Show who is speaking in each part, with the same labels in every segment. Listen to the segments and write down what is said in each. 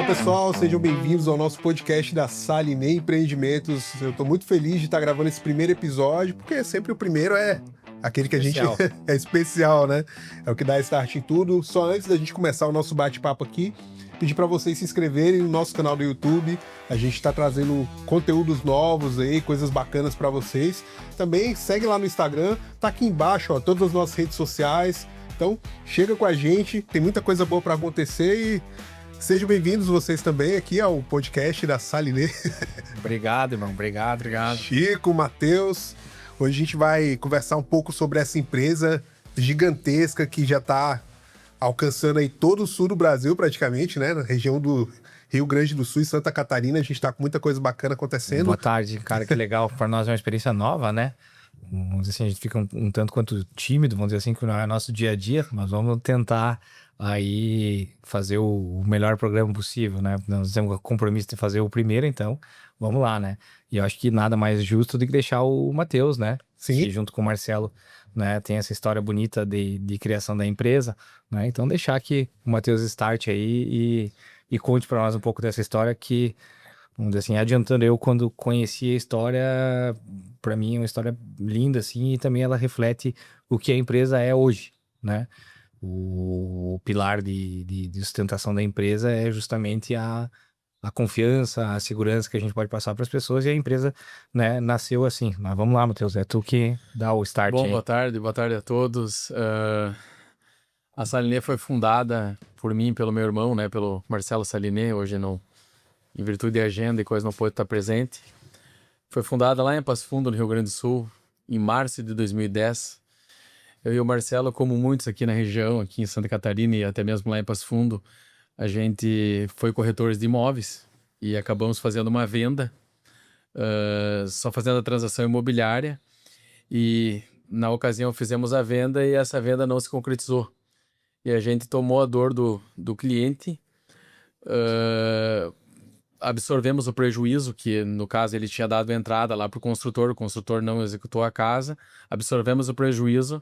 Speaker 1: pessoal, sejam bem-vindos ao nosso podcast da Saline Empreendimentos. Eu estou muito feliz de estar gravando esse primeiro episódio, porque sempre o primeiro é aquele que especial. A gente é especial, né? É o que dá start em tudo. Só antes da gente começar o nosso bate-papo aqui, pedir para vocês se inscreverem no nosso canal do YouTube. A gente está trazendo conteúdos novos aí, coisas bacanas para vocês. Também segue lá no Instagram, tá aqui embaixo, ó, todas as nossas redes sociais. Então, chega com a gente, tem muita coisa boa para acontecer e sejam bem-vindos vocês também aqui ao podcast da Saline.
Speaker 2: Obrigado, irmão. Obrigado.
Speaker 1: Chico, Matheus. Hoje a gente vai conversar um pouco sobre essa empresa gigantesca que já está alcançando aí todo o sul do Brasil praticamente, né? Na região do Rio Grande do Sul e Santa Catarina. A gente está com muita coisa bacana acontecendo.
Speaker 2: Boa tarde, cara. Que legal. Para nós é uma experiência nova, né? Vamos dizer assim, a gente fica um tanto quanto tímido, vamos dizer assim, que não é nosso dia a dia, mas vamos tentar aí fazer o melhor programa possível, né? Nós temos o compromisso de fazer o primeiro, então vamos lá, né? E eu acho que nada mais justo do que deixar o Matheus, né?
Speaker 1: Sim.
Speaker 2: Que junto com o Marcelo, né, tem essa história bonita de criação da empresa, né? Então deixar que o Matheus start aí e conte para nós um pouco dessa história que, vamos dizer assim, adiantando, eu quando conheci a história, para mim é uma história linda, assim, e também ela reflete o que a empresa é hoje, né? O pilar de sustentação da empresa é justamente a confiança, a segurança que a gente pode passar para as pessoas, e a empresa, né, nasceu assim. Mas vamos lá, Matheus, é tu que dá o start.
Speaker 3: Bom,
Speaker 2: aí.
Speaker 3: boa tarde a todos. A Saline foi fundada por mim, pelo meu irmão, né, pelo Marcelo Saline. Hoje não, em virtude de agenda e coisa, não pôde estar presente. Foi fundada lá em Passo Fundo, no Rio Grande do Sul, em março de 2010. Eu e o Marcelo, como muitos aqui na região, aqui em Santa Catarina e até mesmo lá em Passo Fundo, a gente foi corretores de imóveis e acabamos fazendo uma venda, só fazendo a transação imobiliária. E na ocasião fizemos a venda e essa venda não se concretizou. E a gente tomou a dor do cliente, absorvemos o prejuízo, que no caso ele tinha dado entrada lá para o construtor não executou a casa, absorvemos o prejuízo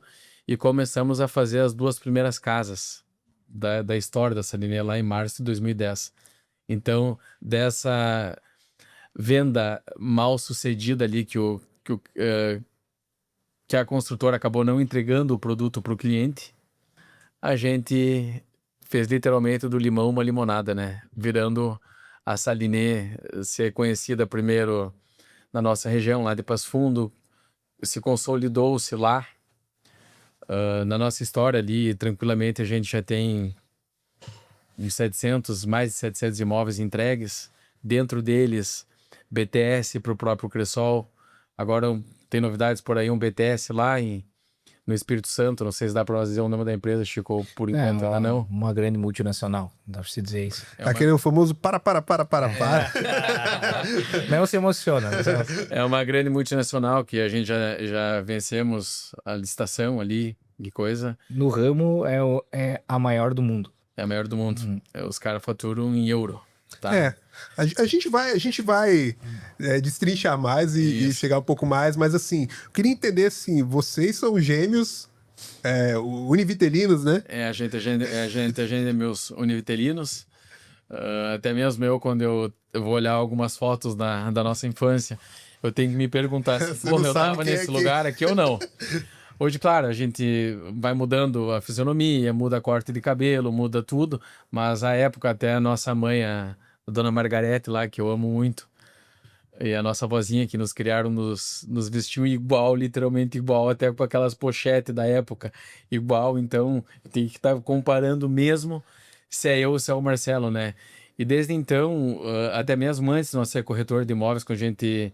Speaker 3: e começamos a fazer as duas primeiras casas da história da Saline lá em março de 2010. Então, dessa venda mal sucedida ali que a construtora acabou não entregando o produto para o cliente, a gente fez literalmente do limão uma limonada, né? Virando a Saline ser conhecida primeiro na nossa região, lá de Passo Fundo, se consolidou-se lá. Na nossa história ali, tranquilamente, a gente já tem mais de 700 imóveis entregues. Dentro deles, BTS para o próprio Cressol. Agora tem novidades por aí, um BTS lá no Espírito Santo. Não sei se dá para nós dizer o nome da empresa, Chico, por enquanto ainda não.
Speaker 2: Uma grande multinacional, dá para se dizer isso.
Speaker 1: Aquele famoso para.
Speaker 2: Não se emociona.
Speaker 3: É uma grande multinacional que a gente já vencemos a licitação ali, que coisa.
Speaker 2: No ramo é a maior do mundo.
Speaker 3: É a maior do mundo. Os caras faturam em euro. Tá?
Speaker 1: A gente vai destrinchar mais e chegar um pouco mais, mas assim, eu queria entender assim, vocês são gêmeos univitelinos, né?
Speaker 3: A gente é meus univitelinos. Até mesmo eu, quando eu vou olhar algumas fotos da nossa infância, eu tenho que me perguntar se eu tava nesse lugar aqui ou não. Hoje, claro, a gente vai mudando a fisionomia, muda a corte de cabelo, muda tudo, mas à época até a nossa mãe, a dona Margarete lá, que eu amo muito, e a nossa vozinha que nos criaram, nos vestiu igual, literalmente igual, até com aquelas pochetes da época, igual. Então tem que estar comparando mesmo se é eu ou se é o Marcelo, né? E desde então, até mesmo antes de nós ser corretor de imóveis, quando a gente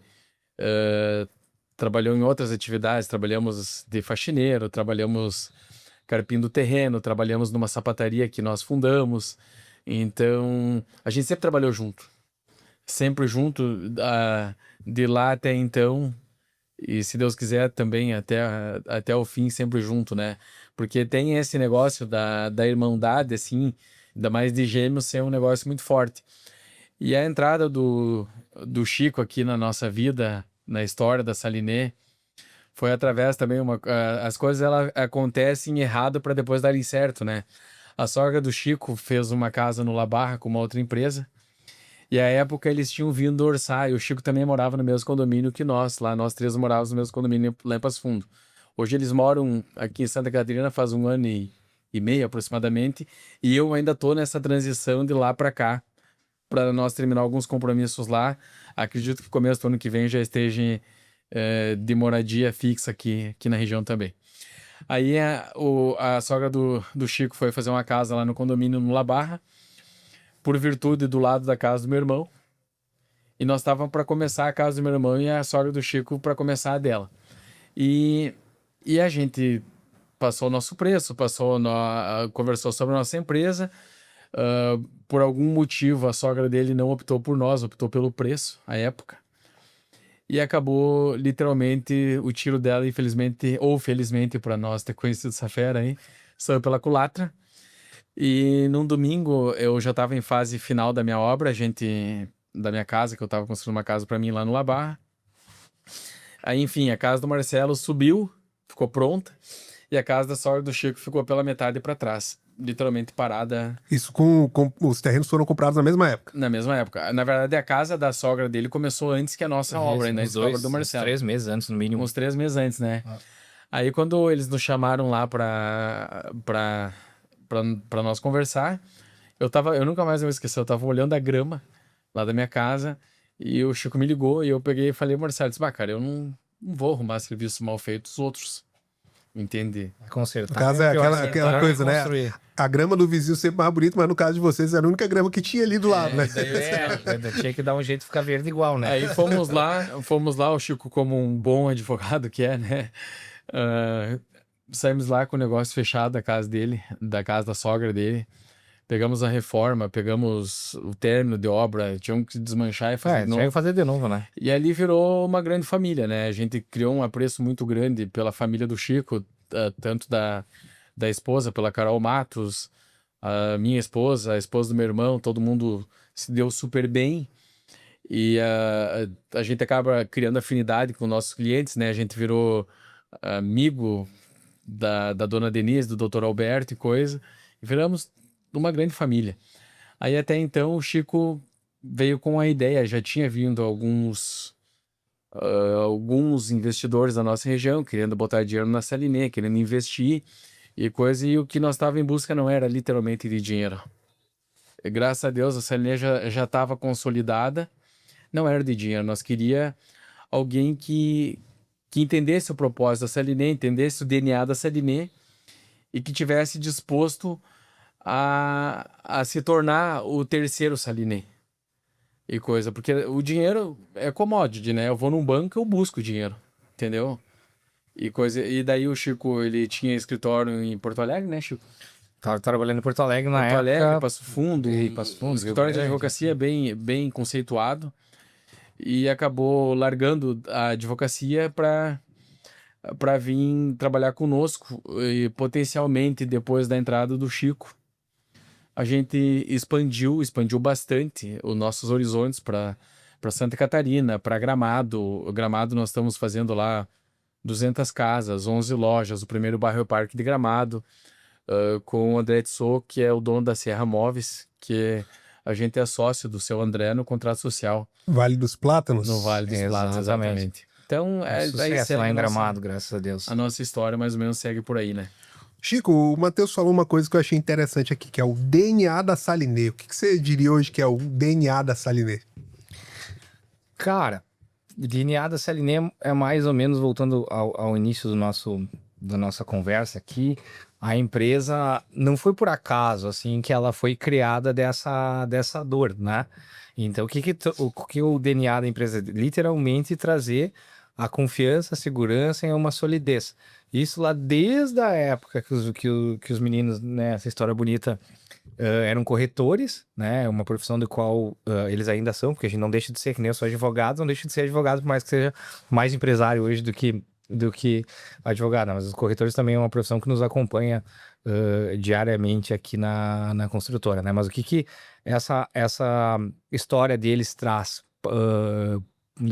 Speaker 3: trabalhou em outras atividades, trabalhamos de faxineiro, trabalhamos carpindo terreno, trabalhamos numa sapataria que nós fundamos. Então, a gente sempre trabalhou junto. Sempre junto, de lá até então, e se Deus quiser também até o fim, sempre junto, né? Porque tem esse negócio da irmandade, assim, ainda mais de gêmeos, ser um negócio muito forte. E a entrada do Chico aqui na nossa vida, na história da Saline, foi através também as coisas elas acontecem errado para depois darem certo, né? A sogra do Chico fez uma casa no La Barra com uma outra empresa E à época eles tinham vindo orçar, e o Chico também morava no mesmo condomínio que nós, lá. Nós três morávamos no mesmo condomínio lá em Passo Fundo. Hoje eles moram aqui em Santa Catarina faz 1 ano e meio aproximadamente, e eu ainda tô nessa transição de lá para cá, para nós terminar alguns compromissos lá. Acredito que começo do ano que vem já esteja de moradia fixa aqui na região também. Aí a sogra do Chico foi fazer uma casa lá no condomínio no La Barra, por virtude do lado da casa do meu irmão. E nós estávamos para começar a casa do meu irmão e a sogra do Chico para começar a dela. E a gente passou o nosso preço, conversou sobre a nossa empresa. Por algum motivo, a sogra dele não optou por nós, optou pelo preço, à época. E acabou, literalmente, o tiro dela, infelizmente, ou felizmente para nós ter conhecido essa fera aí, saiu pela culatra. E num domingo, eu já estava em fase final da minha obra, da minha casa, que eu estava construindo uma casa para mim lá no La Barra. Aí, enfim, a casa do Marcelo subiu, ficou pronta, e a casa da sogra do Chico ficou pela metade para trás, literalmente parada.
Speaker 1: Isso com os terrenos foram comprados na mesma época?
Speaker 3: Na mesma época. Na verdade, a casa da sogra dele começou antes que a nossa obra, ainda, a obra do Marcelo.
Speaker 2: Uns 3 meses antes, no mínimo.
Speaker 3: Uns 3 meses antes, né? Aí, quando eles nos chamaram lá para nós conversar, eu nunca mais vou esquecer, eu tava olhando a grama lá da minha casa, e o Chico me ligou, e eu peguei e falei, Marcelo, disse, cara, eu não vou arrumar serviço mal feito dos outros. Entende?
Speaker 2: Consertar.
Speaker 1: No caso, é aquela coisa, né? A grama do vizinho sempre mais bonita, mas no caso de vocês era a única grama que tinha ali do lado, né?
Speaker 2: Tinha que dar um jeito de ficar verde igual, né?
Speaker 3: Aí fomos lá, o Chico, como um bom advogado que é, né? Saímos lá com o negócio fechado da casa dele, da casa da sogra dele. Pegamos a reforma, pegamos o término de obra, tínhamos que desmanchar e fazer de novo.
Speaker 2: Tinha que fazer de novo, né?
Speaker 3: E ali virou uma grande família, né? A gente criou um apreço muito grande pela família do Chico, tanto da esposa, pela Carol Matos, a minha esposa, a esposa do meu irmão, todo mundo se deu super bem. E a gente acaba criando afinidade com nossos clientes, né? A gente virou amigo da dona Denise, do Dr. Alberto e coisa, e viramos uma grande família. Aí até então o Chico veio com a ideia, já tinha vindo alguns investidores da nossa região querendo botar dinheiro na Salinê, querendo investir e coisa, e o que nós estávamos em busca não era literalmente de dinheiro. E, graças a Deus a Salinê já estava consolidada, não era de dinheiro, nós queria alguém que entendesse o propósito da Salinê, entendesse o DNA da Salinê e que tivesse disposto a se tornar o terceiro Salinê e coisa, porque o dinheiro é commodity, né? Eu vou num banco, eu busco dinheiro, entendeu? E coisa, e daí o Chico, ele tinha escritório em Porto Alegre, né, Chico?
Speaker 2: Tava trabalhando em Porto Alegre na época.
Speaker 3: Porto Alegre, Passo Fundo,
Speaker 2: um
Speaker 3: escritório de advocacia bem conceituado, e acabou largando a advocacia para vir trabalhar conosco, e potencialmente depois da entrada do Chico a gente expandiu bastante os nossos horizontes para Santa Catarina, para Gramado. Gramado nós estamos fazendo lá 200 casas, 11 lojas, o primeiro bairro Parque de Gramado, com o André Tissot, que é o dono da Sierra Móveis, que a gente é sócio do seu André no contrato social.
Speaker 1: Vale dos Plátanos?
Speaker 3: No Vale dos Plátanos, exatamente. Então,
Speaker 2: sucesso lá em Gramado, graças a Deus.
Speaker 3: A nossa história mais ou menos segue por aí, né?
Speaker 1: Chico, o Matheus falou uma coisa que eu achei interessante aqui, que é o DNA da Salinê. O que você diria hoje que é o DNA da Salinê?
Speaker 2: Cara, o DNA da Salinê é mais ou menos, voltando ao início da nossa conversa aqui, a empresa não foi por acaso, assim, que ela foi criada dessa dor, né? Então, o que o DNA da empresa? Literalmente trazer a confiança, a segurança e uma solidez. Isso lá desde a época que os meninos, né, essa história bonita, eram corretores, né, uma profissão do qual eles ainda são, porque a gente não deixa de ser, que nem eu sou advogado, não deixa de ser advogado, por mais que seja mais empresário hoje do que advogado, mas os corretores também é uma profissão que nos acompanha diariamente aqui na construtora, né, mas o que essa história deles traz,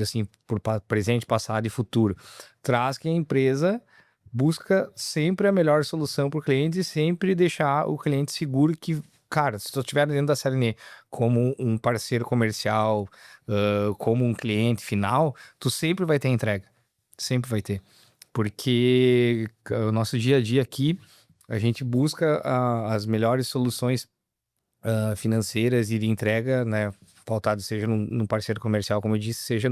Speaker 2: assim, por presente, passado e futuro, traz que a empresa busca sempre a melhor solução para o cliente e sempre deixar o cliente seguro que cara, se tu estiver dentro da Saline como um parceiro comercial, como um cliente final, tu sempre vai ter entrega. Sempre vai ter. Porque o nosso dia a dia aqui, a gente busca as melhores soluções financeiras e de entrega, né? Pautado seja no parceiro comercial, como eu disse, seja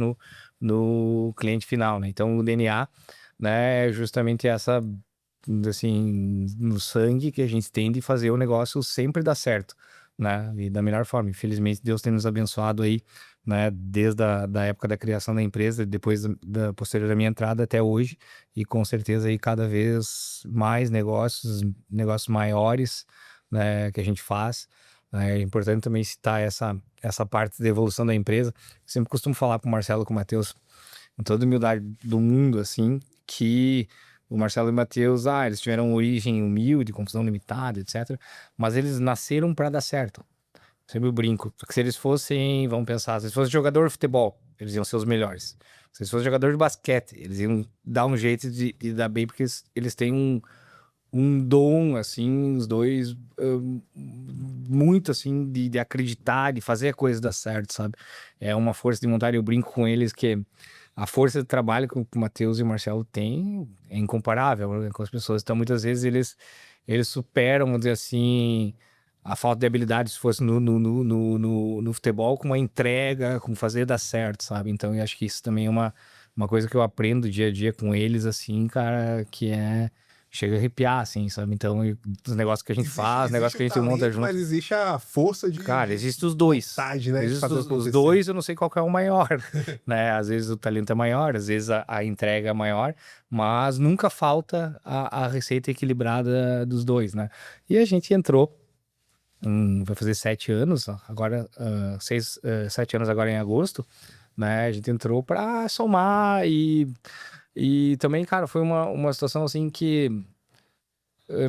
Speaker 2: no cliente final, né? Então, o DNA, né, é justamente essa, assim, no sangue que a gente tem de fazer o negócio sempre dar certo, né? E da melhor forma. Infelizmente, Deus tem nos abençoado aí, né? Desde da época da criação da empresa, depois posterior da minha entrada até hoje, e com certeza aí cada vez mais negócios maiores, né, que a gente faz. É importante também citar essa parte da evolução da empresa. Eu sempre costumo falar com o Marcelo e com o Matheus, com toda a humildade do mundo, assim, que o Marcelo e o Matheus, eles tiveram origem humilde, confusão limitada, etc. Mas eles nasceram para dar certo. Sempre eu brinco. Porque se eles fossem, vamos pensar, se eles fossem jogador de futebol, eles iam ser os melhores. Se eles fossem jogador de basquete, eles iam dar um jeito de dar bem, porque eles têm um dom, assim, os dois, muito, assim, de acreditar, de fazer a coisa dar certo, sabe? É uma força de vontade, eu brinco com eles que a força de trabalho que o Matheus e o Marcelo têm é incomparável, né, com as pessoas. Então, muitas vezes, eles superam, vamos dizer assim, a falta de habilidade, se fosse no futebol, com uma entrega, com fazer dar certo, sabe? Então, eu acho que isso também é uma coisa que eu aprendo dia a dia com eles, assim, cara, que chega a arrepiar, assim, sabe? Então, os negócios que a gente faz, os negócios que a gente monta junto.
Speaker 1: Mas existe a força de...
Speaker 2: Cara, existem os dois.
Speaker 1: Vontade, né?
Speaker 2: Existem os dois, eu não sei qual que é o maior, né? Às vezes o talento é maior, às vezes a entrega é maior, mas nunca falta a receita equilibrada dos dois, né? E a gente entrou, vai fazer 7 anos, agora, 7 anos agora em agosto, né? A gente entrou para somar e também, cara, foi uma situação assim que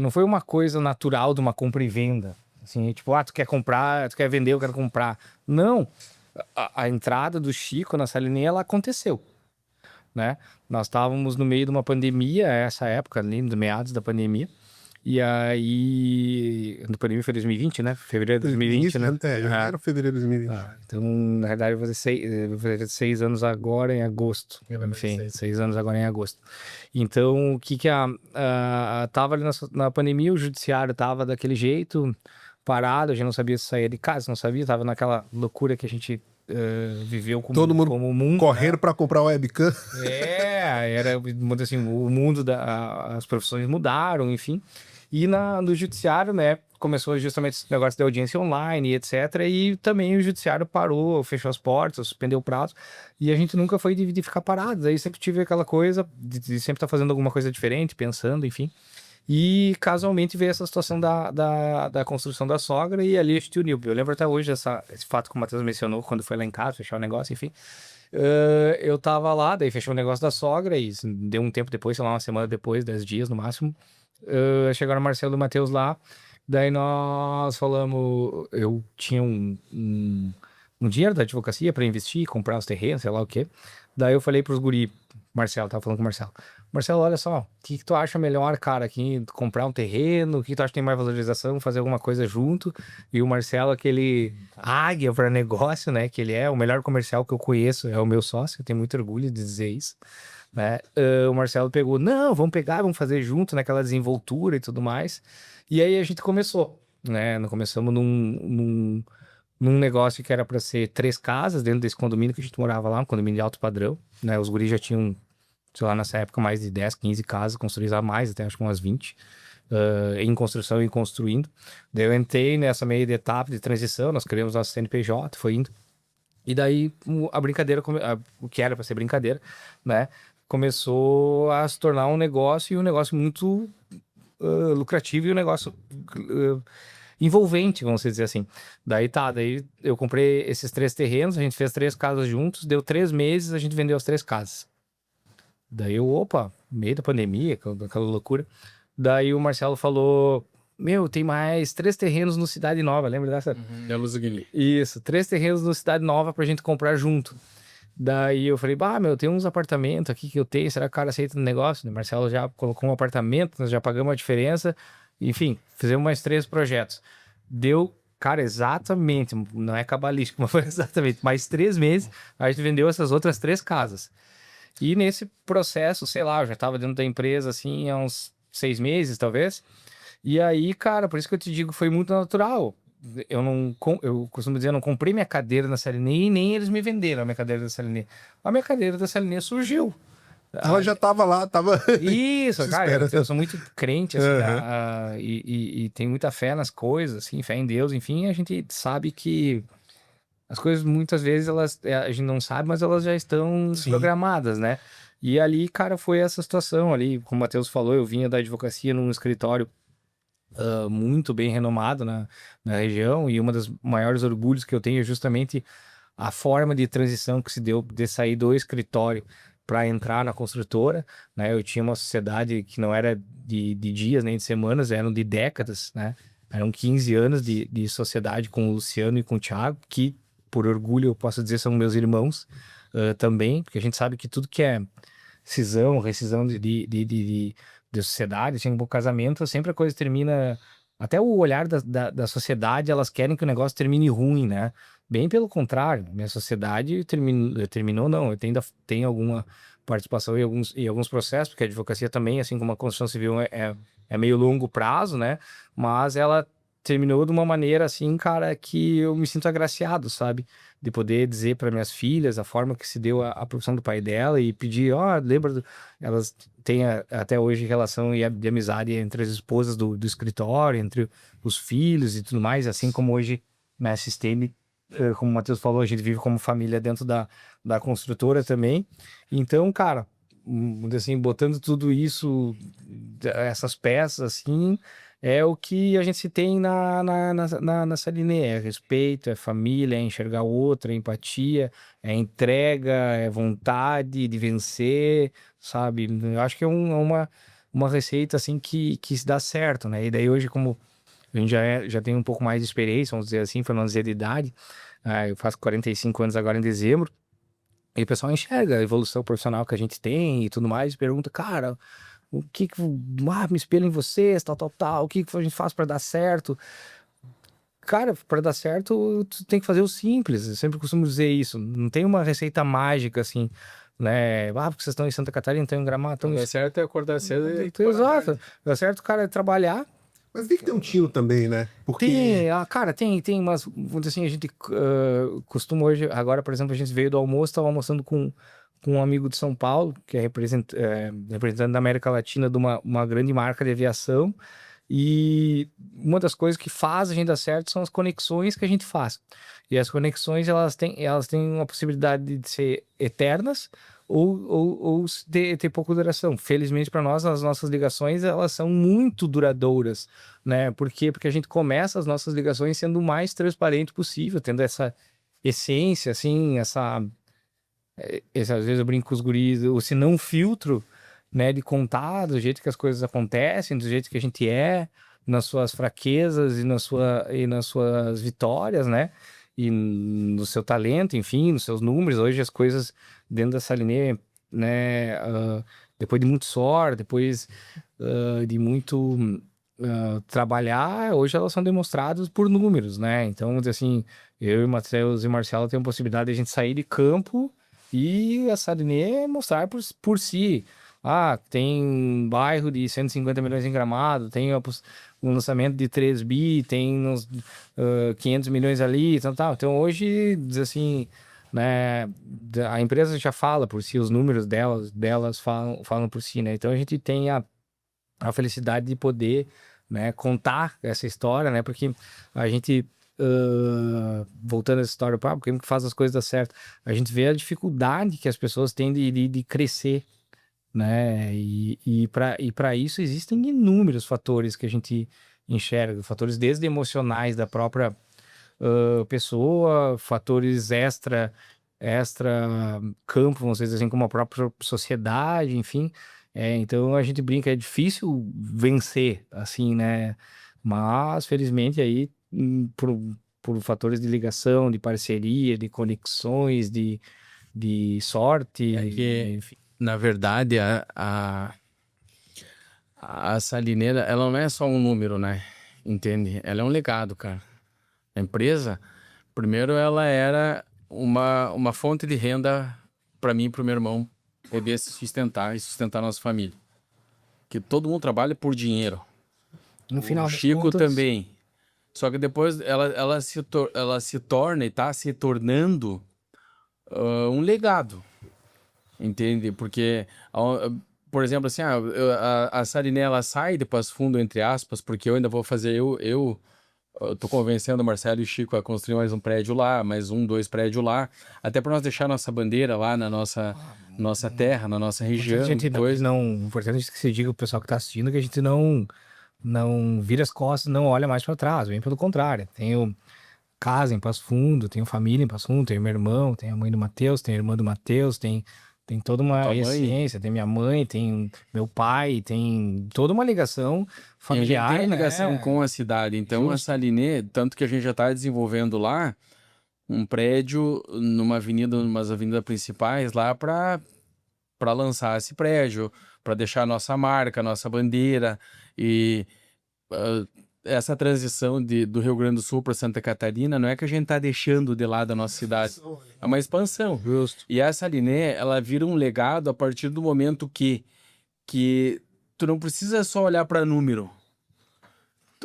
Speaker 2: não foi uma coisa natural de uma compra e venda. Assim, tipo, tu quer comprar, tu quer vender, eu quero comprar. Não. A entrada do Chico na Saline, ela aconteceu, né? Nós estávamos no meio de uma pandemia, essa época ali, nos meados da pandemia. E aí... A pandemia foi 2020, né? Fevereiro de 2020, né?
Speaker 1: Já era fevereiro de 2020.
Speaker 2: Então, na verdade, eu vou fazer 6 anos agora em agosto. Enfim, 6 anos agora em agosto. Então, o que tava ali na pandemia, o judiciário tava daquele jeito, parado, a gente não sabia se saía de casa, não sabia, tava naquela loucura que a gente viveu como
Speaker 1: todo mundo
Speaker 2: como mundo,
Speaker 1: correndo, né, para comprar webcam.
Speaker 2: Era assim, o mundo as profissões mudaram, enfim. E no judiciário, né, começou justamente esse negócio da audiência online, etc. E também o judiciário parou, fechou as portas, suspendeu o prazo. E a gente nunca foi de ficar parado. Aí sempre tive aquela coisa de sempre estar fazendo alguma coisa diferente, pensando, enfim. E casualmente veio essa situação da construção da sogra e ali a gente uniu. Eu lembro até hoje esse fato que o Matheus mencionou, quando foi lá em casa, fechar o negócio, enfim. Eu tava lá, daí fechou o negócio da sogra e deu um tempo depois, sei lá, uma semana depois, 10 dias no máximo. Chegaram o Marcelo e o Matheus lá, daí nós falamos, eu tinha um dinheiro da advocacia para investir, comprar os terrenos, sei lá o quê. Daí eu falei pros guri, Marcelo, tava falando com o Marcelo, olha só, o que tu acha melhor, cara, aqui, comprar um terreno, o que tu acha que tem mais valorização, fazer alguma coisa junto? E o Marcelo, aquele águia para negócio, né, que ele é o melhor comercial que eu conheço, é o meu sócio, eu tenho muito orgulho de dizer isso, né? O Marcelo pegou, não, vamos pegar, vamos fazer junto, naquela desenvoltura e tudo mais. E aí a gente começou, né? Nós começamos num negócio que era para ser 3 casas dentro desse condomínio que a gente morava lá, um condomínio de alto padrão, né? Os guris já tinham, sei lá, nessa época mais de 10, 15 casas, construídas a mais, até acho que umas 20, em construção e construindo. Daí eu entrei nessa meia de etapa de transição, nós criamos nosso CNPJ, foi indo. E daí a brincadeira, o que era para ser brincadeira, né? Começou a se tornar um negócio, e um negócio muito lucrativo, e um negócio envolvente, vamos dizer assim. Daí eu comprei esses 3 terrenos, a gente fez 3 casas juntos, deu 3 meses, a gente vendeu as 3 casas. Daí meio da pandemia, aquela loucura. Daí o Marcelo falou, tem mais 3 terrenos no Cidade Nova, lembra dessa?
Speaker 3: É Luz do Guilherme.
Speaker 2: Isso, 3 terrenos no Cidade Nova pra gente comprar junto. Daí eu falei, tem uns apartamentos aqui que eu tenho, será que o cara aceita no negócio? O Marcelo já colocou um apartamento, nós já pagamos a diferença, enfim, fizemos mais 3 projetos. Deu Cara, exatamente, não é cabalístico, mas foi exatamente, mais 3 meses, a gente vendeu essas outras 3 casas. E nesse processo, sei lá, eu já tava dentro da empresa, assim, há uns 6 meses, talvez. E aí, cara, por isso que eu te digo, foi muito natural. Eu costumo dizer, eu não comprei minha cadeira na Salinê e nem eles me venderam a minha cadeira da Salinê. A minha cadeira da Salinê surgiu.
Speaker 1: Ela já tava lá, tava.
Speaker 2: Isso, cara, eu sou muito crente, assim, e tenho muita fé nas coisas, assim, fé em Deus, enfim, a gente sabe que as coisas muitas vezes a gente não sabe, mas elas já estão programadas, né? E ali, cara, foi essa situação ali, como o Matheus falou, eu vinha da advocacia num escritório muito bem renomado na região, e uma das maiores orgulhos que eu tenho é justamente a forma de transição que se deu de sair do escritório para entrar na construtora, né? Eu tinha uma sociedade que não era de dias nem de semanas, eram de décadas, né? Eram 15 anos de sociedade com o Luciano e com o Thiago, que, por orgulho, eu posso dizer, são meus irmãos também, porque a gente sabe que tudo que é cisão, rescisão de sociedade, assim, um casamento, sempre a coisa termina... Até o olhar da sociedade, elas querem que o negócio termine ruim, né? Bem pelo contrário, minha sociedade terminou, não. Eu ainda tenho alguma participação em alguns processos, porque a advocacia também, assim como a construção civil, é meio longo prazo, né? Mas ela terminou de uma maneira, assim, cara, que eu me sinto agraciado, sabe? De poder dizer para minhas filhas a forma que se deu a profissão do pai dela e pedir, lembra... Elas têm até hoje relação de amizade entre as esposas do escritório, entre os filhos e tudo mais, assim como hoje na SSTM, como o Matheus falou, a gente vive como família dentro da construtora também. Então, cara, assim, botando tudo isso, essas peças, assim, é o que a gente se tem na Salinê. É respeito, é família, é enxergar o outro, é empatia, é entrega, é vontade de vencer, sabe? Eu acho que é uma receita, assim, que se dá certo, né? E daí hoje, como a gente já tem um pouco mais de experiência, vamos dizer assim, para não dizer de idade, eu faço 45 anos agora em dezembro, e o pessoal enxerga a evolução profissional que a gente tem e tudo mais, e pergunta, cara, o que me espelho em vocês, tal, o que a gente faz para dar certo? Cara, para dar certo, tu tem que fazer o simples. Eu sempre costumo dizer isso. Não tem uma receita mágica assim, né? Porque vocês estão em Santa Catarina, estão em Gramado, estão...
Speaker 3: Dá certo é acordar cedo e...
Speaker 2: Exato. Dá certo, cara, é trabalhar.
Speaker 1: Mas tem que ter um tino também, né? Porque...
Speaker 2: Cara, tem, mas, vamos dizer assim, a gente costuma hoje, agora, por exemplo, a gente veio do almoço, estava almoçando com um amigo de São Paulo, que é representante da América Latina de uma grande marca de aviação, e uma das coisas que faz a gente dar certo são as conexões que a gente faz. E as conexões, elas têm uma possibilidade de ser eternas ou ter pouca duração. Felizmente para nós, as nossas ligações, elas são muito duradouras, né? Por quê? Porque a gente começa as nossas ligações sendo o mais transparente possível, tendo essa essência, assim, às vezes eu brinco com os guris, ou se não um filtro, né, de contar do jeito que as coisas acontecem, do jeito que a gente nas suas fraquezas e nas suas vitórias, né, e no seu talento, enfim, nos seus números. Hoje as coisas dentro da Salinê, né, depois de muito suor, depois de muito trabalhar, hoje elas são demonstradas por números, né, então, vamos dizer assim, eu e o Matheus e o Marcelo temos a possibilidade de a gente sair de campo e a Salinê mostrar por si. Tem um bairro de 150 milhões em Gramado, tem um lançamento de 3 bi, tem uns 500 milhões ali, tal. Então hoje, diz assim, né, a empresa já fala por si, os números delas falam por si, né? Então a gente tem a felicidade de poder, né, contar essa história, né? Porque a gente... voltando a essa história, porque que faz as coisas dar certo, a gente vê a dificuldade que as pessoas têm de crescer, né? E para isso existem inúmeros fatores que a gente enxerga, fatores desde emocionais da própria pessoa, fatores extra campo, vamos dizer assim, como a própria sociedade, enfim. Então a gente brinca, é difícil vencer, assim, né? Mas felizmente aí por fatores de ligação, de parceria, de conexões, de sorte, enfim.
Speaker 3: Na verdade, a Salineira, ela não é só um número, né? Entende? Ela é um legado, cara. a empresa, primeiro ela era uma fonte de renda para mim e para o meu irmão poder se sustentar e sustentar a nossa família. Que todo mundo trabalha por dinheiro.
Speaker 2: No final
Speaker 3: O Chico também. Só que depois ela se torna e está se tornando um legado. Entende? Porque, por exemplo, assim, a Saliné, ela sai de Passo Fundo, entre aspas, porque eu ainda vou fazer, eu tô convencendo o Marcelo e o Chico a construir mais um prédio lá, mais 2 prédios lá, até para nós deixar nossa bandeira lá na nossa terra, na nossa região.
Speaker 2: Importante que você diga o pessoal que está assistindo que a gente não vira as costas, não olha mais para trás, bem pelo contrário. Tenho casa em Passo Fundo, tenho família em Passo Fundo, tenho meu irmão, tenho a mãe do Matheus, tenho a irmã do Matheus, tem toda uma essência, tem minha mãe, tem meu pai, tem toda uma ligação familiar.
Speaker 3: Tem ligação com a cidade. Então, a Saliné, tanto que a gente já está desenvolvendo lá um prédio numas avenidas principais lá para lançar esse prédio, para deixar a nossa marca, a nossa bandeira. E essa transição do Rio Grande do Sul para Santa Catarina não é que a gente está deixando de lado a nossa cidade, é uma expansão.
Speaker 2: Justo.
Speaker 3: E essa Saliné, ela vira um legado a partir do momento que tu não precisa só olhar para número.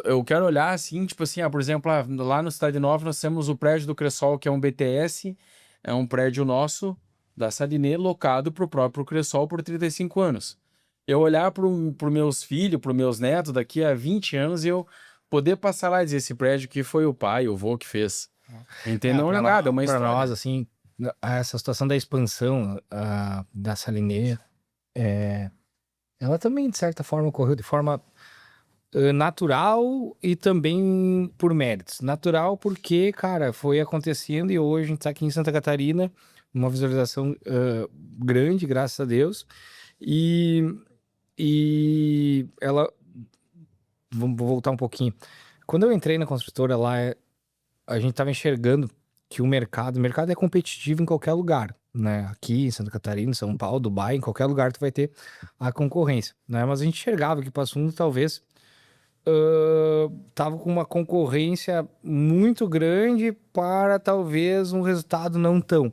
Speaker 3: Eu quero olhar assim, tipo assim, por exemplo, lá no Cidade Nova nós temos o prédio do Cressol, que é um BTS, é um prédio nosso, da Saliné, locado para o próprio Cressol por 35 anos. Eu olhar para os meus filhos, para os meus netos, daqui a 20 anos, eu poder passar lá e dizer, esse prédio que foi o pai, o vô que fez. Entendeu? Não é nada, é uma história.
Speaker 2: Para nós, assim, essa situação da expansão da Saliné, ela também, de certa forma, ocorreu de forma natural e também por méritos. Natural porque, cara, foi acontecendo e hoje a gente está aqui em Santa Catarina, uma visualização grande, graças a Deus. E ela... Vou voltar um pouquinho. Quando eu entrei na construtora lá, a gente estava enxergando que o mercado é competitivo em qualquer lugar, né? Aqui em Santa Catarina, em São Paulo, Dubai, em qualquer lugar tu vai ter a concorrência, né? Mas a gente enxergava que Passo Fundo talvez tava com uma concorrência muito grande para talvez um resultado não tão.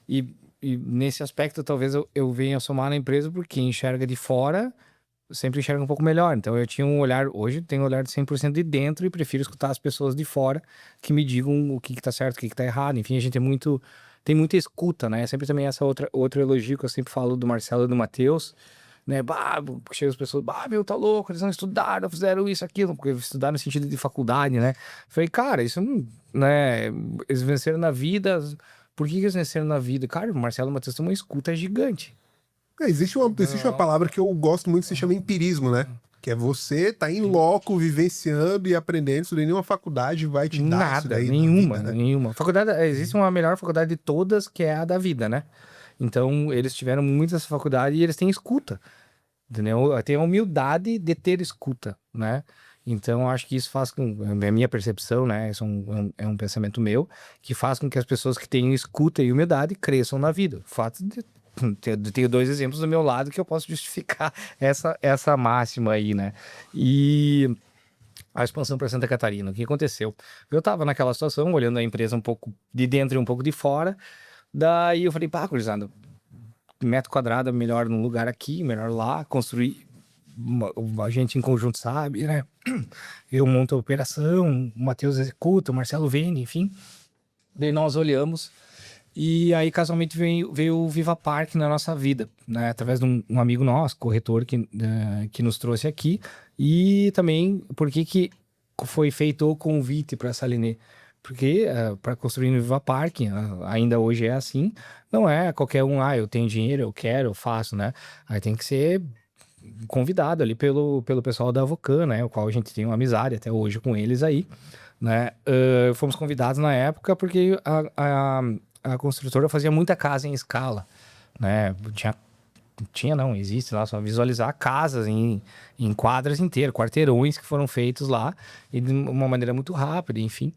Speaker 2: E nesse aspecto talvez eu venha somar na empresa porque enxerga de fora sempre enxerga um pouco melhor. Então eu tinha um olhar, hoje tenho um olhar de 100% de dentro e prefiro escutar as pessoas de fora que me digam o que tá certo, o que tá errado. Enfim, a gente tem muita escuta, né? Sempre também essa outro elogio que eu sempre falo do Marcelo e do Matheus, né? Chega as pessoas, meu, tá louco, eles não estudaram, fizeram isso, aquilo, porque estudaram no sentido de faculdade, né? Falei, cara, isso, né? Eles venceram na vida, por que eles venceram na vida? Cara, o Marcelo e o Matheus têm uma escuta gigante.
Speaker 1: Existe uma palavra que eu gosto muito que se chama empirismo, né? Que é você tá em loco, vivenciando e aprendendo. Isso daí nenhuma faculdade vai te dar.
Speaker 2: Nada,
Speaker 1: isso daí
Speaker 2: nenhuma,
Speaker 1: vida, né?
Speaker 2: nenhuma. Existe uma melhor faculdade de todas, que é a da vida, né? Então, eles tiveram muito essa faculdade e eles têm escuta, entendeu? Tem a humildade de ter escuta, né? Então, acho que isso faz com... É a minha percepção, né? Isso é um pensamento meu, que faz com que as pessoas que tenham escuta e humildade cresçam na vida. O fato de... Tenho 2 exemplos do meu lado que eu posso justificar essa máxima aí, né? E a expansão para Santa Catarina, o que aconteceu? Eu tava naquela situação, olhando a empresa um pouco de dentro e um pouco de fora, daí eu falei, gurizada, metro quadrado é melhor num lugar aqui, melhor lá, construir, a gente em conjunto sabe, né? Eu monto a operação, o Matheus executa, o Marcelo vende, enfim. Daí nós olhamos... E aí, casualmente, veio o Viva Park na nossa vida, né? Através de um amigo nosso, corretor, que nos trouxe aqui. E também, por que foi feito o convite para a Saliné? Porque para construir no Viva Park, ainda hoje é assim, não é qualquer um, eu tenho dinheiro, eu quero, eu faço, né? Aí tem que ser convidado ali pelo pessoal da Avocan, né? O qual a gente tem uma amizade até hoje com eles aí, né? Fomos convidados na época porque a construtora fazia muita casa em escala, né? Tinha existe lá, só visualizar casas em quadras inteiras, quarteirões que foram feitos lá, e de uma maneira muito rápida, enfim.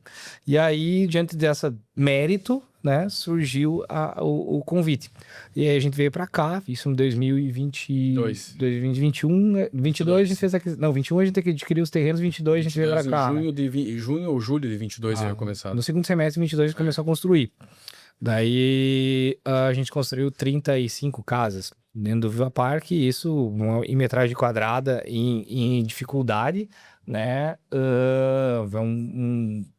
Speaker 2: E aí, diante dessa mérito, né, surgiu o convite. E aí a gente veio para cá, isso em 2021, 22 a gente fez aqui, não, 21 a gente adquiriu os terrenos, 22 a gente veio para cá.
Speaker 3: Junho ou julho de 22 ia começar.
Speaker 2: No segundo semestre de 22 a gente começou a construir. Daí a gente construiu 35 casas dentro do Viva Park, isso em metragem quadrada, em dificuldade, né?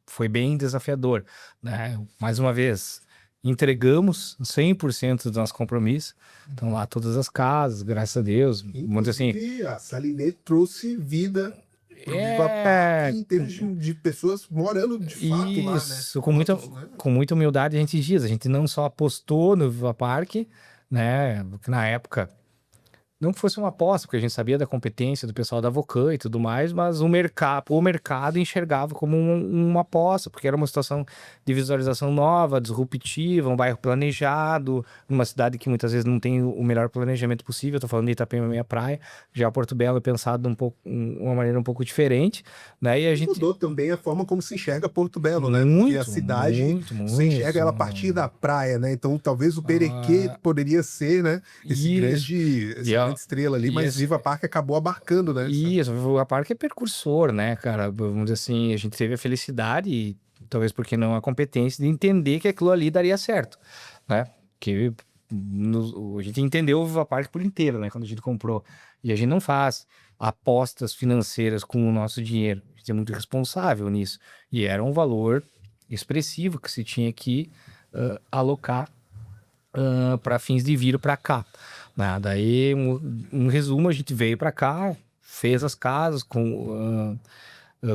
Speaker 2: Foi bem desafiador, né? Mais uma vez, entregamos 100% do nosso compromisso. Então lá todas as casas, graças a Deus. Vamos dizer assim,
Speaker 1: a Salinê trouxe vida pro Viva Park em termos de pessoas morando de fato lá, né?
Speaker 2: Isso, com muita humildade a gente diz. A gente não só apostou no Viva Park, né? Porque na época não que fosse uma aposta, porque a gente sabia da competência do pessoal da Vocan e tudo mais, mas o mercado enxergava como uma aposta, porque era uma situação de visualização nova, disruptiva, um bairro planejado, numa cidade que muitas vezes não tem o melhor planejamento possível. Estou falando de Itapema, minha praia, já Porto Belo é pensado uma maneira um pouco diferente, né? E a gente
Speaker 1: mudou também a forma como se enxerga Porto Belo, né?
Speaker 2: Muito,
Speaker 1: porque a cidade se enxerga ela a partir da praia, né? Então talvez o Perequê poderia ser, né? Esse grande estrela ali, mas Viva Park acabou abarcando, né?
Speaker 2: Isso, o Viva Park é precursor, né, cara? Vamos dizer assim, a gente teve a felicidade e talvez porque não a competência de entender que aquilo ali daria certo, né? Que a gente entendeu o Viva Park por inteiro, né? Quando a gente comprou. E a gente não faz apostas financeiras com o nosso dinheiro. A gente é muito responsável nisso. E era um valor expressivo que se tinha que alocar para fins de vir para cá. Daí, um resumo, a gente veio para cá, fez as casas,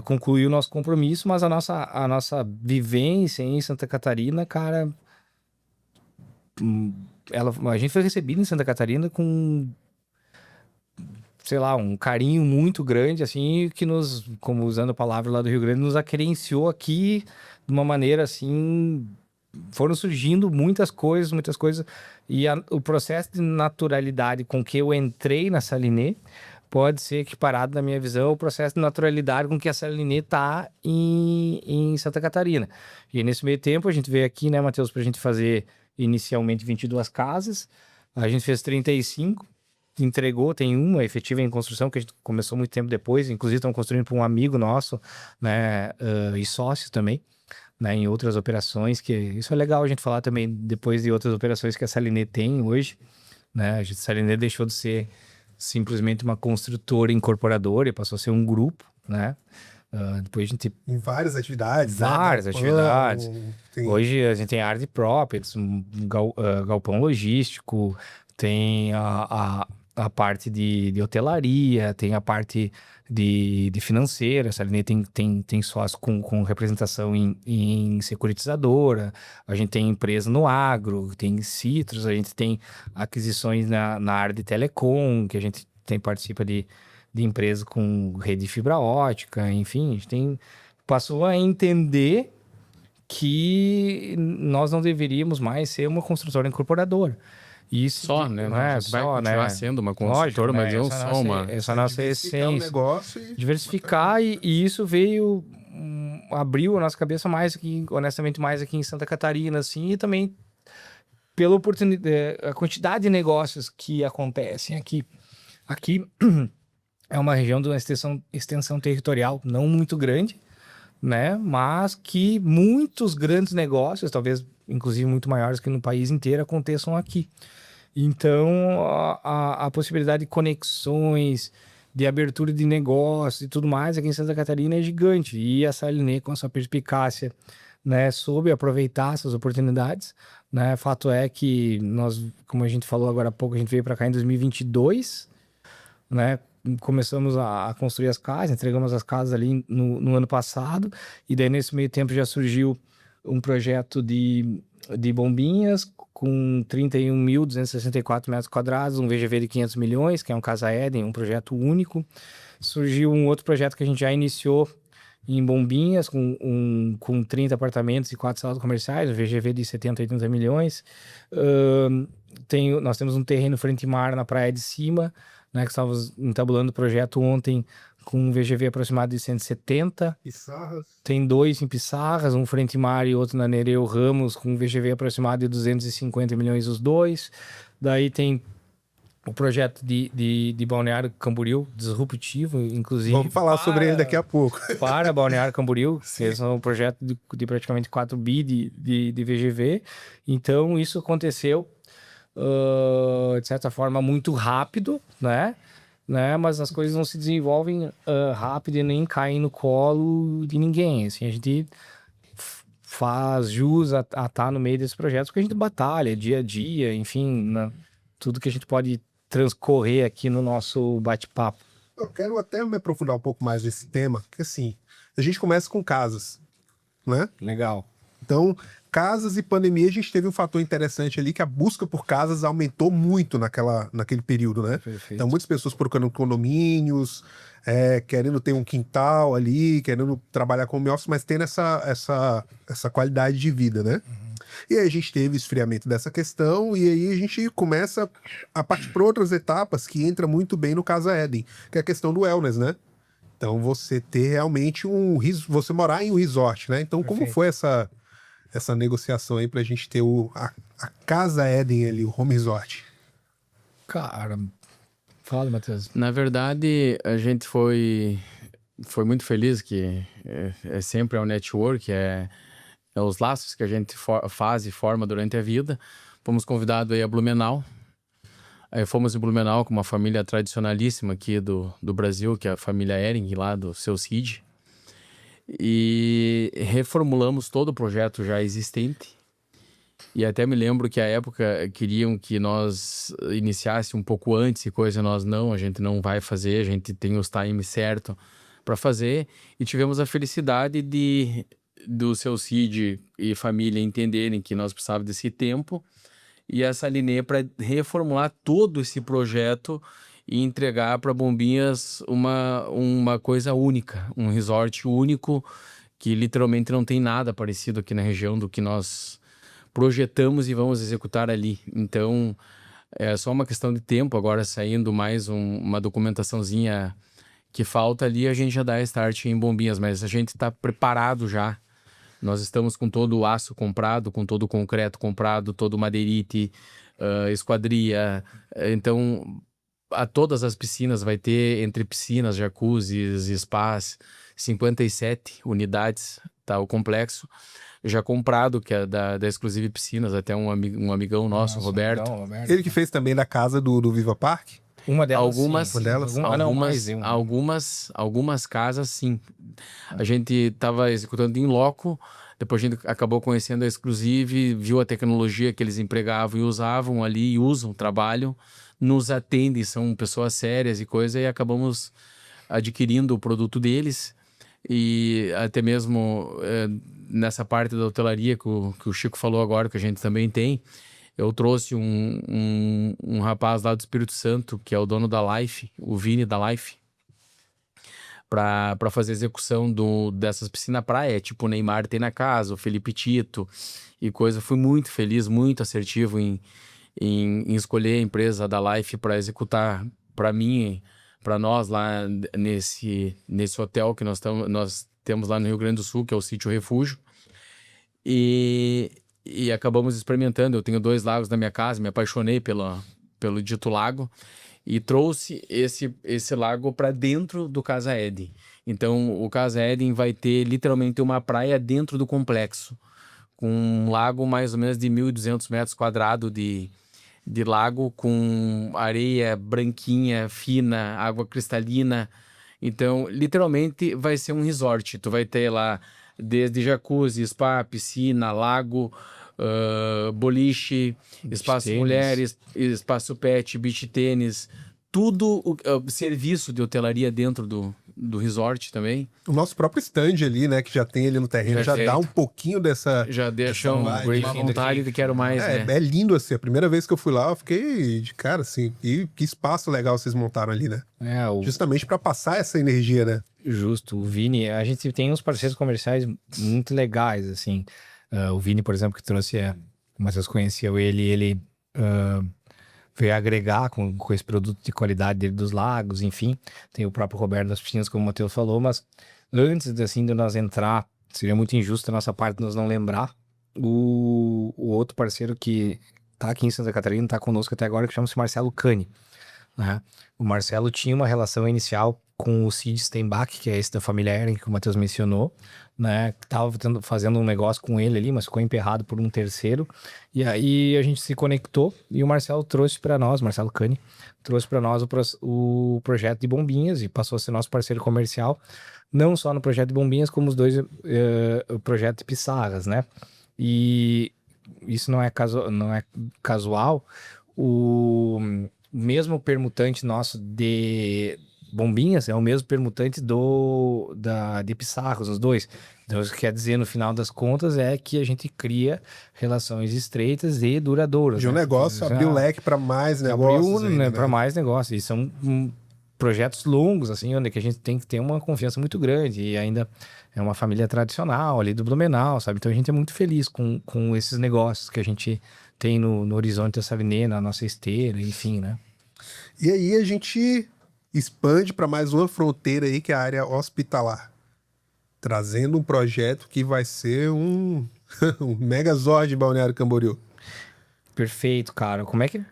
Speaker 2: concluiu o nosso compromisso, mas a nossa vivência em Santa Catarina, cara, a gente foi recebido em Santa Catarina com, sei lá, um carinho muito grande, assim, que como usando a palavra lá do Rio Grande, nos acredenciou aqui de uma maneira, assim, foram surgindo muitas coisas, e o processo de naturalidade com que eu entrei na Salinê pode ser equiparado, na minha visão, ao processo de naturalidade com que a Salinê está em Santa Catarina. E nesse meio tempo a gente veio aqui, né, Matheus, para a gente fazer inicialmente 22 casas, a gente fez 35, entregou, tem uma efetiva em construção, que a gente começou muito tempo depois, inclusive estamos construindo para um amigo nosso, né, e sócio também, né, em outras operações, que isso é legal a gente falar também depois de outras operações que a Salinê tem hoje, né? A Salinê deixou de ser simplesmente uma construtora incorporadora e passou a ser um grupo, né? Depois a gente...
Speaker 1: Em várias atividades.
Speaker 2: Hoje a gente tem área de properties, galpão logístico, tem a parte de hotelaria, tem a parte de financeira. A Salinê tem sócio com representação em securitizadora, a gente tem empresa no agro, tem Citrus, a gente tem aquisições na área de telecom, que a gente participa de empresa com rede de fibra ótica, enfim, a gente passou a entender que nós não deveríamos mais ser uma construtora incorporadora. Isso
Speaker 3: só, né?
Speaker 2: Não é
Speaker 3: vai continuar sendo uma construtora, mas não só uma.
Speaker 2: Essa é a nossa essência.
Speaker 1: Diversificar
Speaker 2: e isso veio, abriu a nossa cabeça mais aqui, honestamente, mais aqui em Santa Catarina, assim, e também pela oportunidade, a quantidade de negócios que acontecem aqui. Aqui é uma região de uma extensão territorial não muito grande, né? Mas que muitos grandes negócios, talvez inclusive muito maiores que no país inteiro, aconteçam aqui. Então, a possibilidade de conexões, de abertura de negócios e tudo mais aqui em Santa Catarina é gigante. E a Salinê, com a sua perspicácia, né, soube aproveitar essas oportunidades, né? Fato é que nós, como a gente falou agora há pouco, a gente veio para cá em 2022, né? Começamos a construir as casas, entregamos as casas ali no ano passado, e daí nesse meio tempo já surgiu um projeto de Bombinhas com 31.264 metros quadrados, um VGV de 500 milhões, que é um Casa Éden, um projeto único. Surgiu um outro projeto que a gente já iniciou em Bombinhas, com 30 apartamentos e 4 salas comerciais, um VGV de 70, 80 milhões. nós temos um terreno frente mar na Praia de Cima, né, que estávamos entabulando o projeto ontem com um VGV aproximado de 170.
Speaker 1: Pissarras.
Speaker 2: Tem 2 em Pissarras, um frente mar e outro na Nereu Ramos, com um VGV aproximado de 250 milhões os dois. Daí tem o projeto de Balneário Camboriú, disruptivo, inclusive.
Speaker 1: Vamos falar sobre ele daqui a pouco.
Speaker 2: Para Balneário Camboriú, que é um projeto de praticamente 4 bi de VGV. Então, isso aconteceu, de certa forma, muito rápido, né? Mas as coisas não se desenvolvem rápido e nem caem no colo de ninguém. Assim, a gente faz jus a estar no meio desses projetos, porque a gente batalha dia a dia, enfim, tudo que a gente pode transcorrer aqui no nosso bate-papo.
Speaker 1: Eu quero até me aprofundar um pouco mais nesse tema, porque assim, a gente começa com casas, né?
Speaker 2: Legal.
Speaker 1: Então, casas e pandemia, a gente teve um fator interessante ali, que a busca por casas aumentou muito naquele período, né?
Speaker 2: Perfeito.
Speaker 1: Então, muitas pessoas procurando condomínios, querendo ter um quintal ali, querendo trabalhar com home office, mas tendo essa qualidade de vida, né? E aí a gente teve esfriamento dessa questão, e aí a gente começa a partir para outras etapas que entra muito bem no Casa Eden, que é a questão do wellness, né? Então, você ter realmente você morar em um resort, né? Então, como foi essa negociação aí pra gente ter a Casa Eden ali, o home resort?
Speaker 2: Cara, fala, Matheus.
Speaker 3: Na verdade, a gente foi muito feliz, que sempre o network, os laços que a gente faz e forma durante a vida. Fomos convidados aí a Blumenau. Aí fomos em Blumenau com uma família tradicionalíssima aqui do Brasil, que é a família Ehring, lá do seu Cid. E reformulamos todo o projeto já existente. E até me lembro que à época queriam que nós iniciasse um pouco antes e coisa, a gente não vai fazer, a gente tem os times certos para fazer. E tivemos a felicidade do seu Cid e família entenderem que nós precisávamos desse tempo e essa linha para reformular todo esse projeto e entregar para Bombinhas uma coisa única, um resort único que literalmente não tem nada parecido aqui na região do que nós projetamos e vamos executar ali. Então, é só uma questão de tempo, agora saindo mais uma documentaçãozinha que falta ali, a gente já dá start em Bombinhas, mas a gente está preparado já. Nós estamos com todo o aço comprado, com todo o concreto comprado, todo o madeirite, esquadria. Então, a todas as piscinas vai ter, entre piscinas, jacuzzis, spas, 57 unidades, tá? O complexo já comprado, que é da Exclusive Piscinas, até um amigão nosso, Roberto.
Speaker 1: Ele que fez também da casa do Viva Park?
Speaker 2: Uma delas,
Speaker 3: algumas casas, sim. A gente estava executando em loco, depois a gente acabou conhecendo a Exclusive, viu a tecnologia que eles empregavam e usavam ali, e usam, trabalham, nos atendem, são pessoas sérias e coisa, e acabamos adquirindo o produto deles. E até mesmo nessa parte da hotelaria que o Chico falou agora, que a gente também tem, eu trouxe um rapaz lá do Espírito Santo, que é o dono da Life, o Vini da Life, para fazer a execução dessas piscinas praia, tipo o Neymar tem na casa, o Felipe Tito e coisa. Fui muito feliz, muito assertivo em escolher a empresa da Life para executar para mim, para nós lá nesse hotel que nós temos lá no Rio Grande do Sul, que é o Sítio Refúgio. E acabamos experimentando. Eu tenho 2 lagos na minha casa, me apaixonei pelo dito lago e trouxe esse lago para dentro do Casa Eden. Então, o Casa Eden vai ter literalmente uma praia dentro do complexo, com um lago mais ou menos de 1.200 metros quadrados de lago, com areia branquinha, fina, água cristalina. Então, literalmente vai ser um resort. Tu vai ter lá desde jacuzzi, spa, piscina, lago, boliche, espaço mulheres, espaço pet, beach tênis, tudo serviço de hotelaria dentro do resort também.
Speaker 1: O nosso próprio stand ali, né, que já tem ali no terreno, já dá um pouquinho dessa...
Speaker 3: Já deixa uma vontade de quero mais, né?
Speaker 1: É lindo, assim, a primeira vez que eu fui lá, eu fiquei de cara, assim, e que espaço legal vocês montaram ali, né? Justamente para passar essa energia, né?
Speaker 2: Justo, o Vini, a gente tem uns parceiros comerciais muito legais, assim. O Vini, por exemplo, que trouxe, o Matheus conheceu ele veio agregar com esse produto de qualidade dele dos lagos, enfim. Tem o próprio Roberto das Piscinas, como o Matheus falou, mas antes assim, de nós entrar, seria muito injusto da nossa parte nós não lembrar o outro parceiro que tá aqui em Santa Catarina, tá conosco até agora, que chama-se Marcelo Cani, né? O Marcelo tinha uma relação inicial com o Cid Steinbach, que é esse da família Eren, que o Matheus mencionou, né? Que tava fazendo um negócio com ele ali, mas ficou emperrado por um terceiro. E aí a gente se conectou e o Marcelo trouxe para nós, Marcelo Cani, trouxe para nós o projeto de bombinhas e passou a ser nosso parceiro comercial, não só no projeto de bombinhas, como os dois o projeto de pissarras, né? E isso não é casual. O mesmo permutante nosso de bombinhas é o mesmo permutante de pissarros, os dois. Então, isso quer dizer, no final das contas, é que a gente cria relações estreitas e duradouras.
Speaker 1: De um negócio, abriu o leque para mais negócios.
Speaker 2: Abriu para mais negócios. E são projetos longos, assim, onde que a gente tem que ter uma confiança muito grande. E ainda é uma família tradicional ali do Blumenau, sabe? Então, a gente é muito feliz com esses negócios que a gente tem no horizonte da Salinê, na nossa esteira, enfim, né?
Speaker 1: E aí a gente expande para mais uma fronteira aí, que é a área hospitalar. Trazendo um projeto que vai ser um megazord de Balneário Camboriú.
Speaker 2: Perfeito, cara. Como é que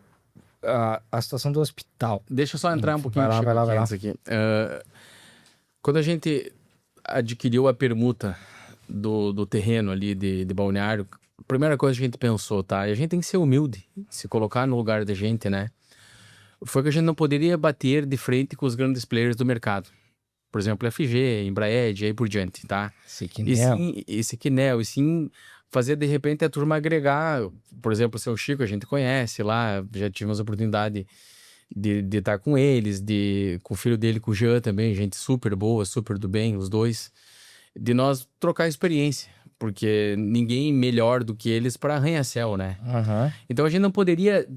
Speaker 2: a situação do hospital?
Speaker 3: Deixa eu só entrar um pouquinho.
Speaker 2: Vai lá.
Speaker 3: Aqui. Quando a gente adquiriu a permuta do terreno ali de Balneário, a primeira coisa que a gente pensou, tá? E a gente tem que ser humilde, se colocar no lugar da gente, né? Foi que a gente não poderia bater de frente com os grandes players do mercado. Por exemplo, FG, Embraed, aí por diante, tá? Sequinel. E sim fazer, de repente, a turma agregar. Por exemplo, o seu Chico, a gente conhece lá, já tivemos a oportunidade de estar com eles, com o filho dele, com o Jean também, gente super boa, super do bem, os dois. De nós trocar experiência, porque ninguém melhor do que eles para arranha-céu, né?
Speaker 2: Uhum.
Speaker 3: Então a gente não poderia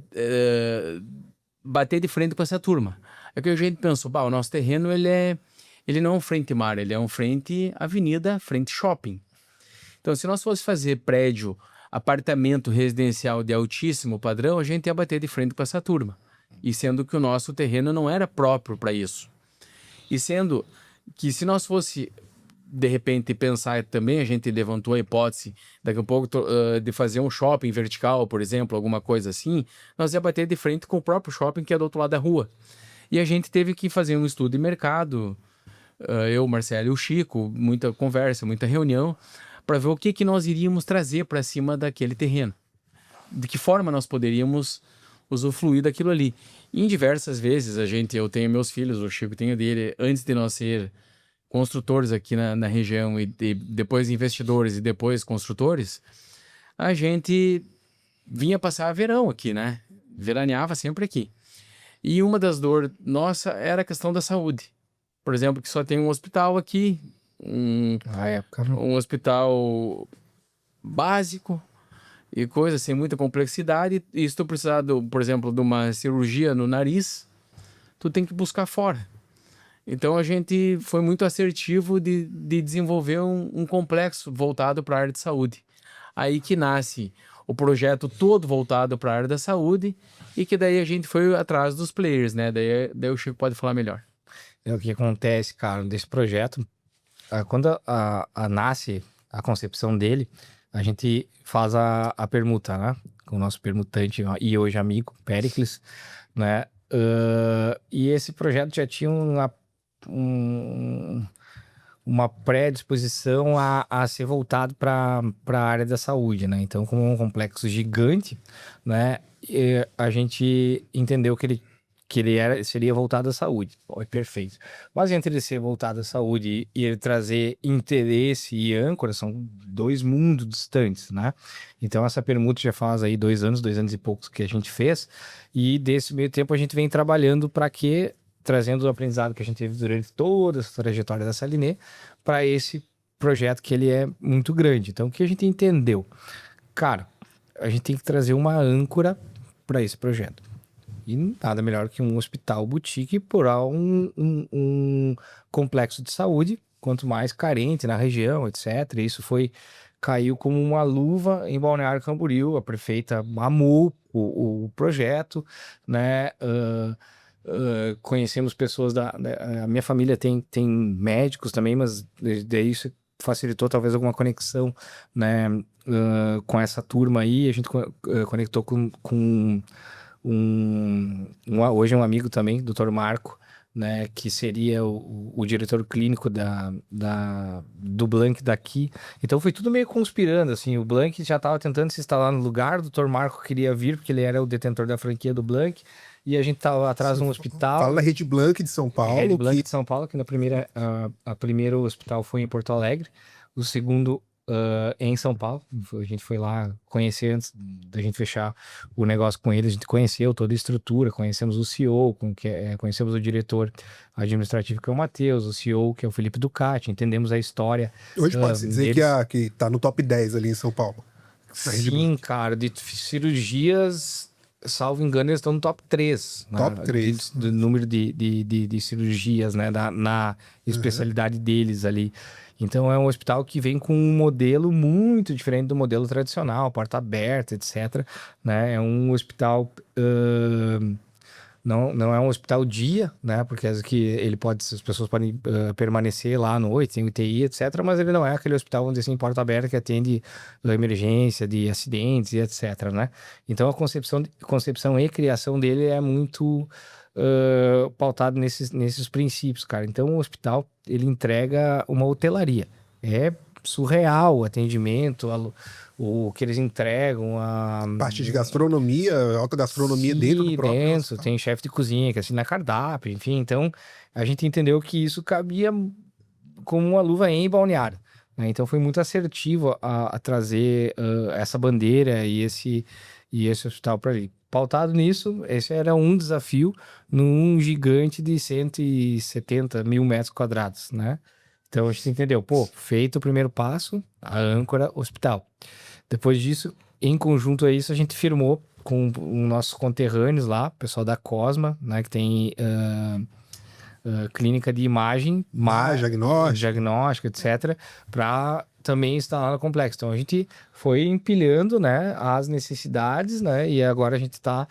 Speaker 3: bater de frente com essa turma. É que a gente pensou, o nosso terreno ele não é um frente mar, ele é um frente avenida, frente shopping. Então, se nós fosse fazer prédio, apartamento residencial de altíssimo padrão, a gente ia bater de frente com essa turma. E sendo que o nosso terreno não era próprio para isso. E sendo que se nós fosse, de repente, pensar também, a gente levantou a hipótese, daqui a pouco, de fazer um shopping vertical, por exemplo, alguma coisa assim, nós ia bater de frente com o próprio shopping que é do outro lado da rua. E a gente teve que fazer um estudo de mercado, eu, o Marcelo e o Chico, muita conversa, muita reunião, para ver o que nós iríamos trazer para cima daquele terreno. De que forma nós poderíamos usufruir daquilo ali. E em diversas vezes, eu tenho meus filhos, o Chico tem o dele, antes de nós ser construtores aqui na região, e depois investidores e depois construtores, a gente vinha passar verão aqui, né? Veraneava sempre aqui. E uma das dores nossa era a questão da saúde. Por exemplo, que só tem um hospital aqui, um hospital básico e coisa sem muita complexidade. E se tu precisar, por exemplo, de uma cirurgia no nariz, tu tem que buscar fora. Então a gente foi muito assertivo de desenvolver um complexo voltado para a área de saúde. Aí que nasce o projeto todo voltado para a área da saúde e que daí a gente foi atrás dos players, né? Daí o Chico pode falar melhor.
Speaker 2: O que acontece, cara, desse projeto, quando nasce a concepção dele, a gente faz a permuta, né? Com o nosso permutante e hoje amigo, Pericles, né? E esse projeto já tinha uma predisposição a ser voltado para a área da saúde, né? Então, como um complexo gigante, né? A gente entendeu que ele seria voltado à saúde. Perfeito. Mas entre ele ser voltado à saúde e ele trazer interesse e âncora, são dois mundos distantes, né? Então, essa permuta já faz aí 2 anos e poucos que a gente fez, e desse meio tempo a gente vem trabalhando para que, trazendo o aprendizado que a gente teve durante toda essa trajetória da Salinê, para esse projeto que ele é muito grande. Então, o que a gente entendeu? Cara, a gente tem que trazer uma âncora para esse projeto. E nada melhor que um hospital boutique por um complexo de saúde, quanto mais carente na região, etc. Isso foi caiu como uma luva em Balneário Camboriú. A prefeita amou o projeto, né? Conhecemos pessoas a minha família tem médicos também, mas daí isso facilitou talvez alguma conexão, né? Com essa turma aí, a gente conectou com hoje um amigo também, Dr. Marco, né, que seria o diretor clínico do Blank daqui. Então foi tudo meio conspirando, assim, o Blank já estava tentando se instalar no lugar, o Dr. Marco queria vir, porque ele era o detentor da franquia do Blank, e a gente estava atrás de um hospital.
Speaker 1: Fala da Rede Blank de São Paulo.
Speaker 2: Rede Blank de São Paulo, que a primeiro hospital foi em Porto Alegre, o segundo em São Paulo. A gente foi lá conhecer antes da gente fechar o negócio com ele. A gente conheceu toda a estrutura, conhecemos o CEO, conhecemos o diretor administrativo, que é o Matheus, o CEO, que é o Felipe Ducati, entendemos a história.
Speaker 1: Hoje pode-se dizer que tá no top 10 ali em São Paulo.
Speaker 2: Sim, cara, de cirurgias, salvo engano, eles estão no top 3.
Speaker 1: Top 3.
Speaker 2: Do número de cirurgias, né, na especialidade deles ali. Então é um hospital que vem com um modelo muito diferente do modelo tradicional, porta aberta, etc. Né? É um hospital... não é um hospital dia, né? Porque as pessoas podem permanecer lá à noite, tem UTI, etc. Mas ele não é aquele hospital, vamos dizer assim, porta aberta que atende emergência, de acidentes e etc. Né? Então a concepção e criação dele é muito... pautado nesses princípios, cara. Então o hospital, ele entrega uma hotelaria. É surreal o atendimento, o que eles entregam, a
Speaker 1: parte de gastronomia, alta gastronomia. Sim, dentro do próprio hospital.
Speaker 2: Tem chefe de cozinha que assina cardápio, enfim. Então a gente entendeu que isso cabia como uma luva em Balneário, né? Então foi muito assertivo a trazer essa bandeira e esse hospital para ali. Pautado nisso, esse era um desafio num gigante de 170 mil metros quadrados, né? Então a gente entendeu, feito o primeiro passo, a âncora, hospital. Depois disso, em conjunto a isso, a gente firmou com os nossos conterrâneos lá, pessoal da Cosma, né, que tem clínica de imagem, diagnóstico, etc., para também instalar no complexo. Então a gente foi empilhando, né, as necessidades, né, e agora a gente está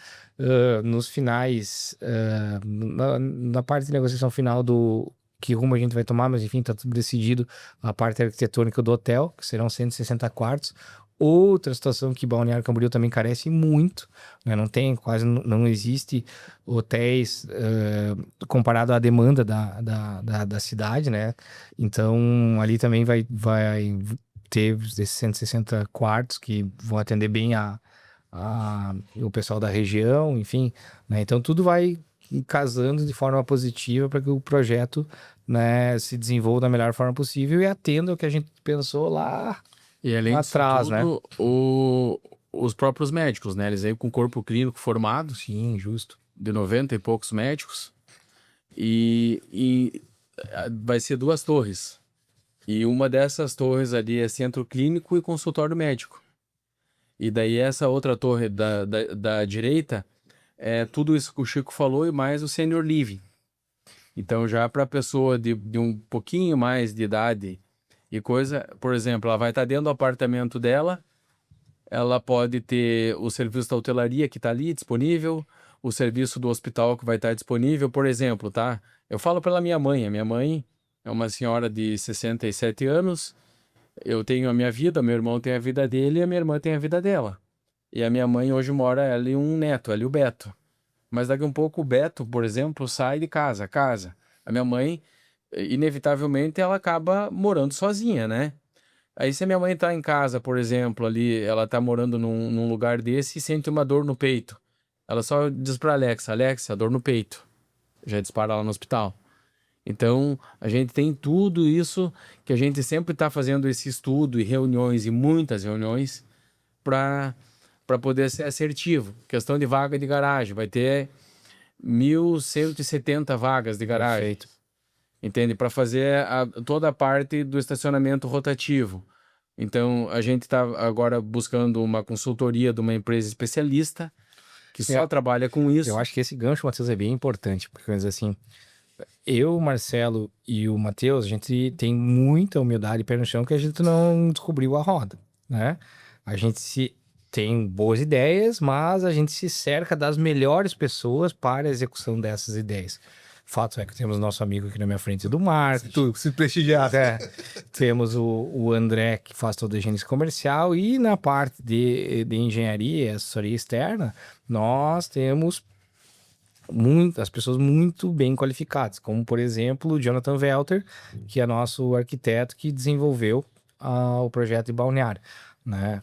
Speaker 2: nos finais, na parte de negociação final do que rumo a gente vai tomar, mas enfim, está tudo decidido, a parte arquitetônica do hotel, que serão 160 quartos. Outra situação que Balneário Camboriú também carece muito, né? Não existe hotéis comparado à demanda da cidade, né? Então ali também vai ter esses 160 quartos que vão atender bem o pessoal da região, enfim, né? Então tudo vai casando de forma positiva para que o projeto, né, se desenvolva da melhor forma possível e atenda o que a gente pensou lá.
Speaker 3: E além
Speaker 2: atrás,
Speaker 3: disso tudo, né? Os próprios médicos, né? Eles aí com corpo clínico formado.
Speaker 2: Sim, justo.
Speaker 3: De 90 e poucos médicos. E vai ser 2 torres. E uma dessas torres ali é centro clínico e consultório médico. E daí essa outra torre da direita é tudo isso que o Chico falou e mais o senior living. Então já para a pessoa de um pouquinho mais de idade e coisa, por exemplo, ela vai estar dentro do apartamento dela, ela pode ter o serviço da hotelaria que está ali disponível, o serviço do hospital que vai estar disponível, por exemplo, tá? Eu falo pela minha mãe. A minha mãe é uma senhora de 67 anos, eu tenho a minha vida, meu irmão tem a vida dele e a minha irmã tem a vida dela. E a minha mãe hoje mora ela e um neto, ela e o Beto. Mas daqui a um pouco o Beto, por exemplo, sai de casa. A minha mãe, inevitavelmente, ela acaba morando sozinha, né? Aí se a minha mãe tá em casa, por exemplo, ali, ela tá morando num lugar desse e sente uma dor no peito. Ela só diz pra Alexa, dor no peito. Já dispara lá no hospital. Então, a gente tem tudo isso que a gente sempre tá fazendo esse estudo e reuniões, e muitas reuniões, para poder ser assertivo. Questão de vaga de garagem, vai ter 1.170 vagas de garagem.
Speaker 2: Perfeito.
Speaker 3: Entende? Para fazer toda a parte do estacionamento rotativo. Então, a gente está agora buscando uma consultoria de uma empresa especialista que só trabalha com isso.
Speaker 2: Eu acho que esse gancho, Matheus, é bem importante, porque assim, eu, o Marcelo e o Matheus, a gente tem muita humildade e pé no chão que a gente não descobriu a roda. né? A gente tem boas ideias, mas a gente se cerca das melhores pessoas para a execução dessas ideias. Fato é que temos nosso amigo aqui na minha frente do marketing.
Speaker 1: Se prestigiar.
Speaker 2: Temos o André, que faz toda a agência comercial, e na parte de engenharia e assessoria externa, nós temos as pessoas muito bem qualificadas, como, por exemplo, o Jonathan Welter, que é nosso arquiteto que desenvolveu o projeto de Balneário. Né?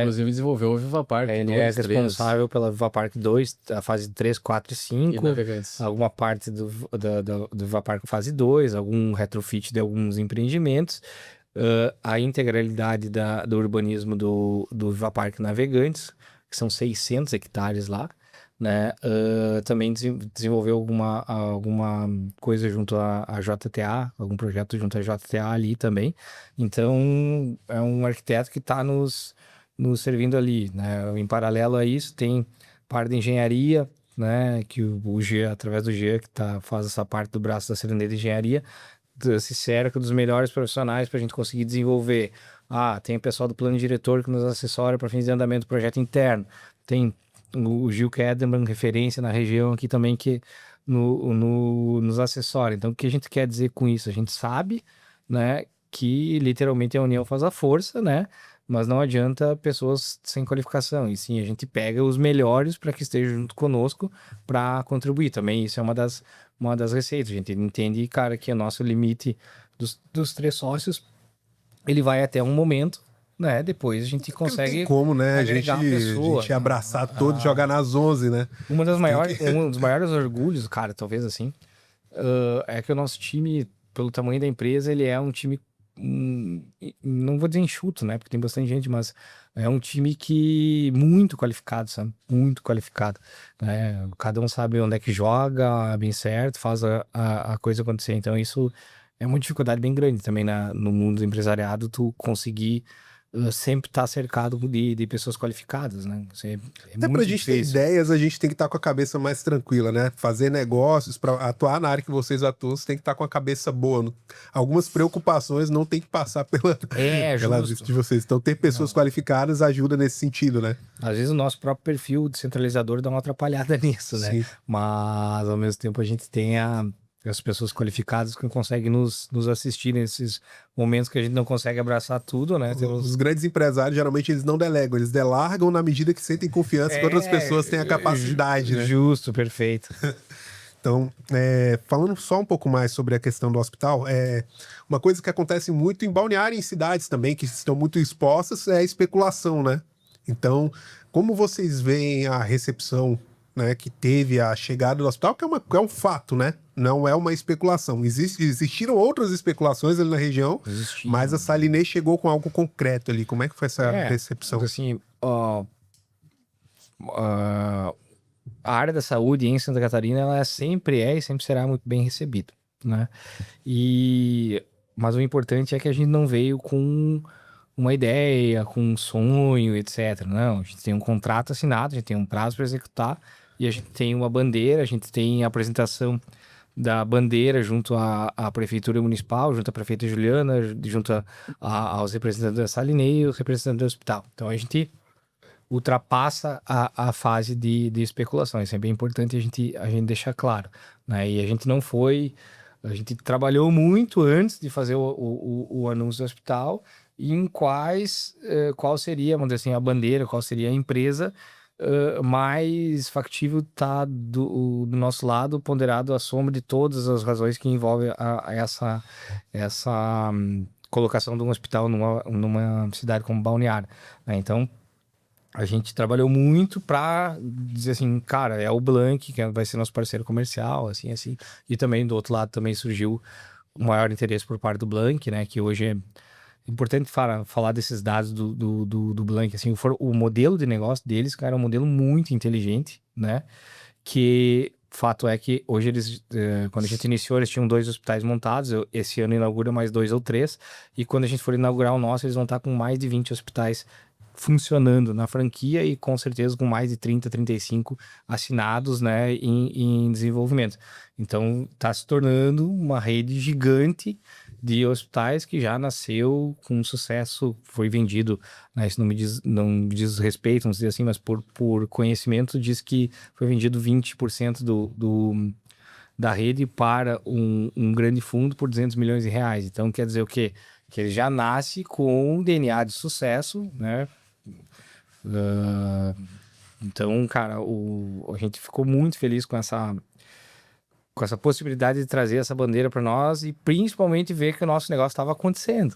Speaker 3: Inclusive desenvolveu o Viva Park.
Speaker 2: Ele é responsável pela Viva Park 2, a fase 3, 4 e 5.
Speaker 3: E
Speaker 2: alguma parte do Viva Park fase 2, algum retrofit de alguns empreendimentos. A integralidade do urbanismo do Viva Park Navegantes, que são 600 hectares lá. Né? Também desenvolveu alguma coisa junto à JTA, algum projeto junto à JTA ali também. Então, é um arquiteto que está nos servindo ali, né? Em paralelo a isso, tem parte de engenharia, né? Que o G, através do G, que faz essa parte do braço da Cirandeira de Engenharia, se cerca dos melhores profissionais para a gente conseguir desenvolver. Tem o pessoal do plano diretor que nos assessora para fins de andamento do projeto interno. Tem o Gil Kedeman, referência na região aqui também, que nos assessora. Então, o que a gente quer dizer com isso? A gente sabe, né, que literalmente a união faz a força, né? Mas não adianta pessoas sem qualificação. E sim, a gente pega os melhores para que estejam junto conosco para contribuir. Também isso é uma das receitas. A gente entende, cara, que o nosso limite dos 3 sócios, ele vai até um momento, né? Depois a gente consegue.
Speaker 1: Não tem como, né? A gente abraçar todos e jogar nas 11, né?
Speaker 2: Um dos maiores orgulhos, cara, talvez assim, é que o nosso time, pelo tamanho da empresa, ele é um time, não vou dizer enxuto, né? Porque tem bastante gente, mas é um time que muito qualificado, sabe? Muito qualificado. Né? Cada um sabe onde é que joga, bem certo, faz a coisa acontecer. Então isso é uma dificuldade bem grande também no mundo do empresariado, tu conseguir sempre estar cercado de pessoas qualificadas, né?
Speaker 1: Até pra gente ter ideias, a gente tem que estar com a cabeça mais tranquila, né? Fazer negócios, para atuar na área que vocês atuam, você tem que estar com a cabeça boa. Algumas preocupações não tem que passar pela vista de vocês. Então, ter pessoas qualificadas ajuda nesse sentido, né?
Speaker 2: Às vezes o nosso próprio perfil descentralizador dá uma atrapalhada nisso, né? Sim. Mas, ao mesmo tempo, a gente tem as pessoas qualificadas que conseguem nos assistir nesses momentos que a gente não consegue abraçar tudo, né?
Speaker 1: Os grandes empresários, geralmente, eles não delegam, eles delargam na medida que sentem confiança que outras pessoas têm a capacidade, né?
Speaker 2: Justo, perfeito.
Speaker 1: Então, falando só um pouco mais sobre a questão do hospital, uma coisa que acontece muito em Balneário e em cidades também, que estão muito expostas, é a especulação, né? Então, como vocês veem a recepção, né, que teve a chegada do hospital, que é um fato, né? Não é uma especulação. Existiram outras especulações ali na região, mas a Salinê chegou com algo concreto ali. Como é que foi essa recepção?
Speaker 2: Assim, a área da saúde em Santa Catarina, ela sempre é e sempre será muito bem recebida, né? Mas o importante é que a gente não veio com uma ideia, com um sonho, etc. Não, a gente tem um contrato assinado, a gente tem um prazo para executar e a gente tem uma bandeira, a gente tem a apresentação da bandeira junto à Prefeitura Municipal, junto à Prefeita Juliana, junto aos representantes da Salinê e os representantes do hospital. Então a gente ultrapassa a fase de especulação. Isso é bem importante a gente deixar claro, né? E a gente não foi... A gente trabalhou muito antes de fazer o anúncio do hospital e em qual seria, vamos dizer assim, a bandeira, qual seria a empresa mais factível tá do nosso lado, ponderado a soma de todas as razões que envolvem essa colocação de um hospital numa cidade como Balneário, né? Então, a gente trabalhou muito para dizer assim, cara, é o Blank, que vai ser nosso parceiro comercial, assim. E também, do outro lado, também surgiu o maior interesse por parte do Blank, né? Que hoje é importante falar desses dados do Blank, assim. O modelo de negócio deles, cara, é um modelo muito inteligente, né? Que fato é que hoje eles, quando a gente iniciou, eles tinham 2 hospitais montados. Esse ano inaugura mais 2 ou 3. E quando a gente for inaugurar o nosso, eles vão estar com mais de 20 hospitais funcionando na franquia e com certeza com mais de 30, 35 assinados, né, em desenvolvimento. Então, está se tornando uma rede gigante de hospitais que já nasceu com sucesso, foi vendido, né, isso não me diz respeito, vamos dizer assim, mas por conhecimento diz que foi vendido 20% da rede para um grande fundo por 200 milhões de reais. Então quer dizer o quê? Que ele já nasce com um DNA de sucesso, né? Então, cara, a gente ficou muito feliz com essa possibilidade de trazer essa bandeira para nós e principalmente ver que o nosso negócio estava acontecendo.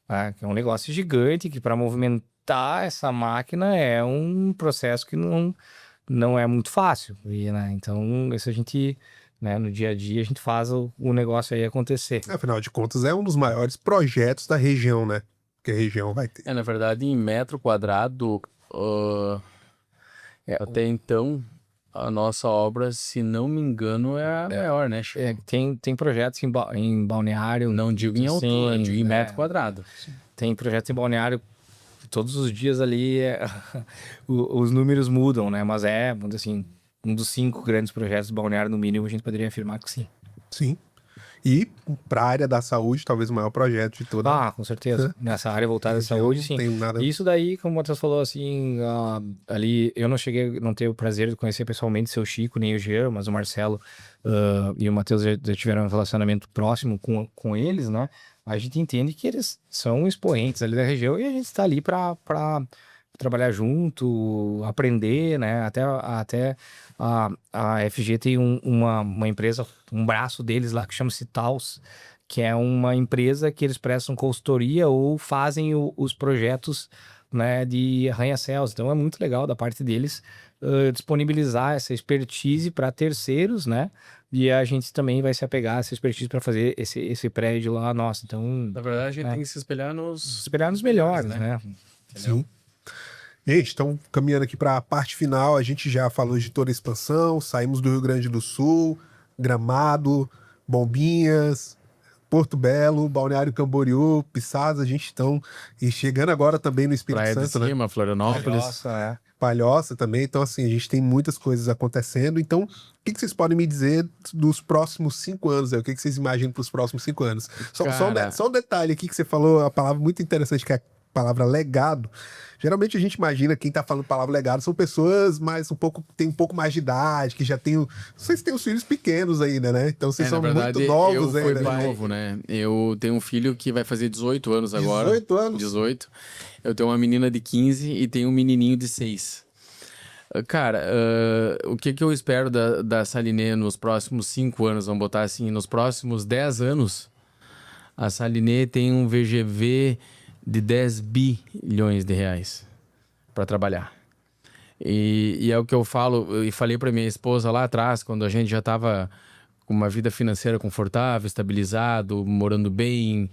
Speaker 2: Né? Que é um negócio gigante, que para movimentar essa máquina é um processo que não é muito fácil. E, né? Então, isso a gente, né, no dia a dia, a gente faz o negócio aí acontecer.
Speaker 1: Afinal de contas, é um dos maiores projetos da região, né? Que a região vai ter.
Speaker 3: Na verdade, em metro quadrado, até então, a nossa obra, se não me engano, é a maior, né, Chico?
Speaker 2: Tem projetos em Balneário.
Speaker 3: Não digo em altura, digo em metro quadrado.
Speaker 2: Tem projetos em Balneário, todos os dias ali os números mudam, né? Mas vamos dizer assim, um dos 5 grandes projetos de Balneário, no mínimo, a gente poderia afirmar que sim.
Speaker 1: Sim. E para a área da saúde, talvez o maior projeto de toda.
Speaker 2: Com certeza. Nessa área voltada à saúde, sim.
Speaker 1: Tem nada...
Speaker 2: Isso daí, como o Matheus falou, assim, ali, eu não tive o prazer de conhecer pessoalmente o seu Chico, nem o Jean, mas o Marcelo e o Matheus já tiveram um relacionamento próximo com eles, né? A gente entende que eles são expoentes ali da região e a gente está ali para trabalhar junto, aprender, né? Até a FG tem uma empresa, um braço deles lá que chama-se Taos, que é uma empresa que eles prestam consultoria ou fazem os projetos, né, de arranha-céus. Então é muito legal da parte deles disponibilizar essa expertise para terceiros, né? E a gente também vai se apegar a essa expertise para fazer esse prédio lá nosso. Então,
Speaker 3: na verdade, a gente tem que se espelhar nos
Speaker 2: melhores, né?
Speaker 1: Sim. Gente, então caminhando aqui para a parte final, a gente já falou de toda a expansão, saímos do Rio Grande do Sul, Gramado, Bombinhas, Porto Belo, Balneário Camboriú, Pisadas, a gente estão e chegando agora também no Espírito
Speaker 3: Praia
Speaker 1: Santo,
Speaker 3: de Cima,
Speaker 1: né?
Speaker 3: Florianópolis.
Speaker 1: Palhoça também, então assim, a gente tem muitas coisas acontecendo, então o que vocês podem me dizer dos próximos 5 anos, o que vocês imaginam para os próximos 5 anos? Só um detalhe aqui que você falou, a palavra muito interessante que é a palavra legado. Geralmente a gente imagina quem tá falando palavra legado são pessoas tem um pouco mais de idade, que já tem vocês têm os filhos pequenos ainda, né? Então vocês são muito novos
Speaker 3: ainda. Eu fui
Speaker 1: pai
Speaker 3: novo, né? Eu tenho um filho que vai fazer 18 anos agora.
Speaker 1: 18 anos?
Speaker 3: 18. Eu tenho uma menina de 15 e tenho um menininho de 6. Cara, o que eu espero da Salinê nos próximos 5 anos, vamos botar assim, nos próximos 10 anos, a Salinê tem um VGV de 10 bilhões de reais para trabalhar. E é o que eu falo, e falei para minha esposa lá atrás, quando a gente já estava com uma vida financeira confortável, estabilizado, morando bem,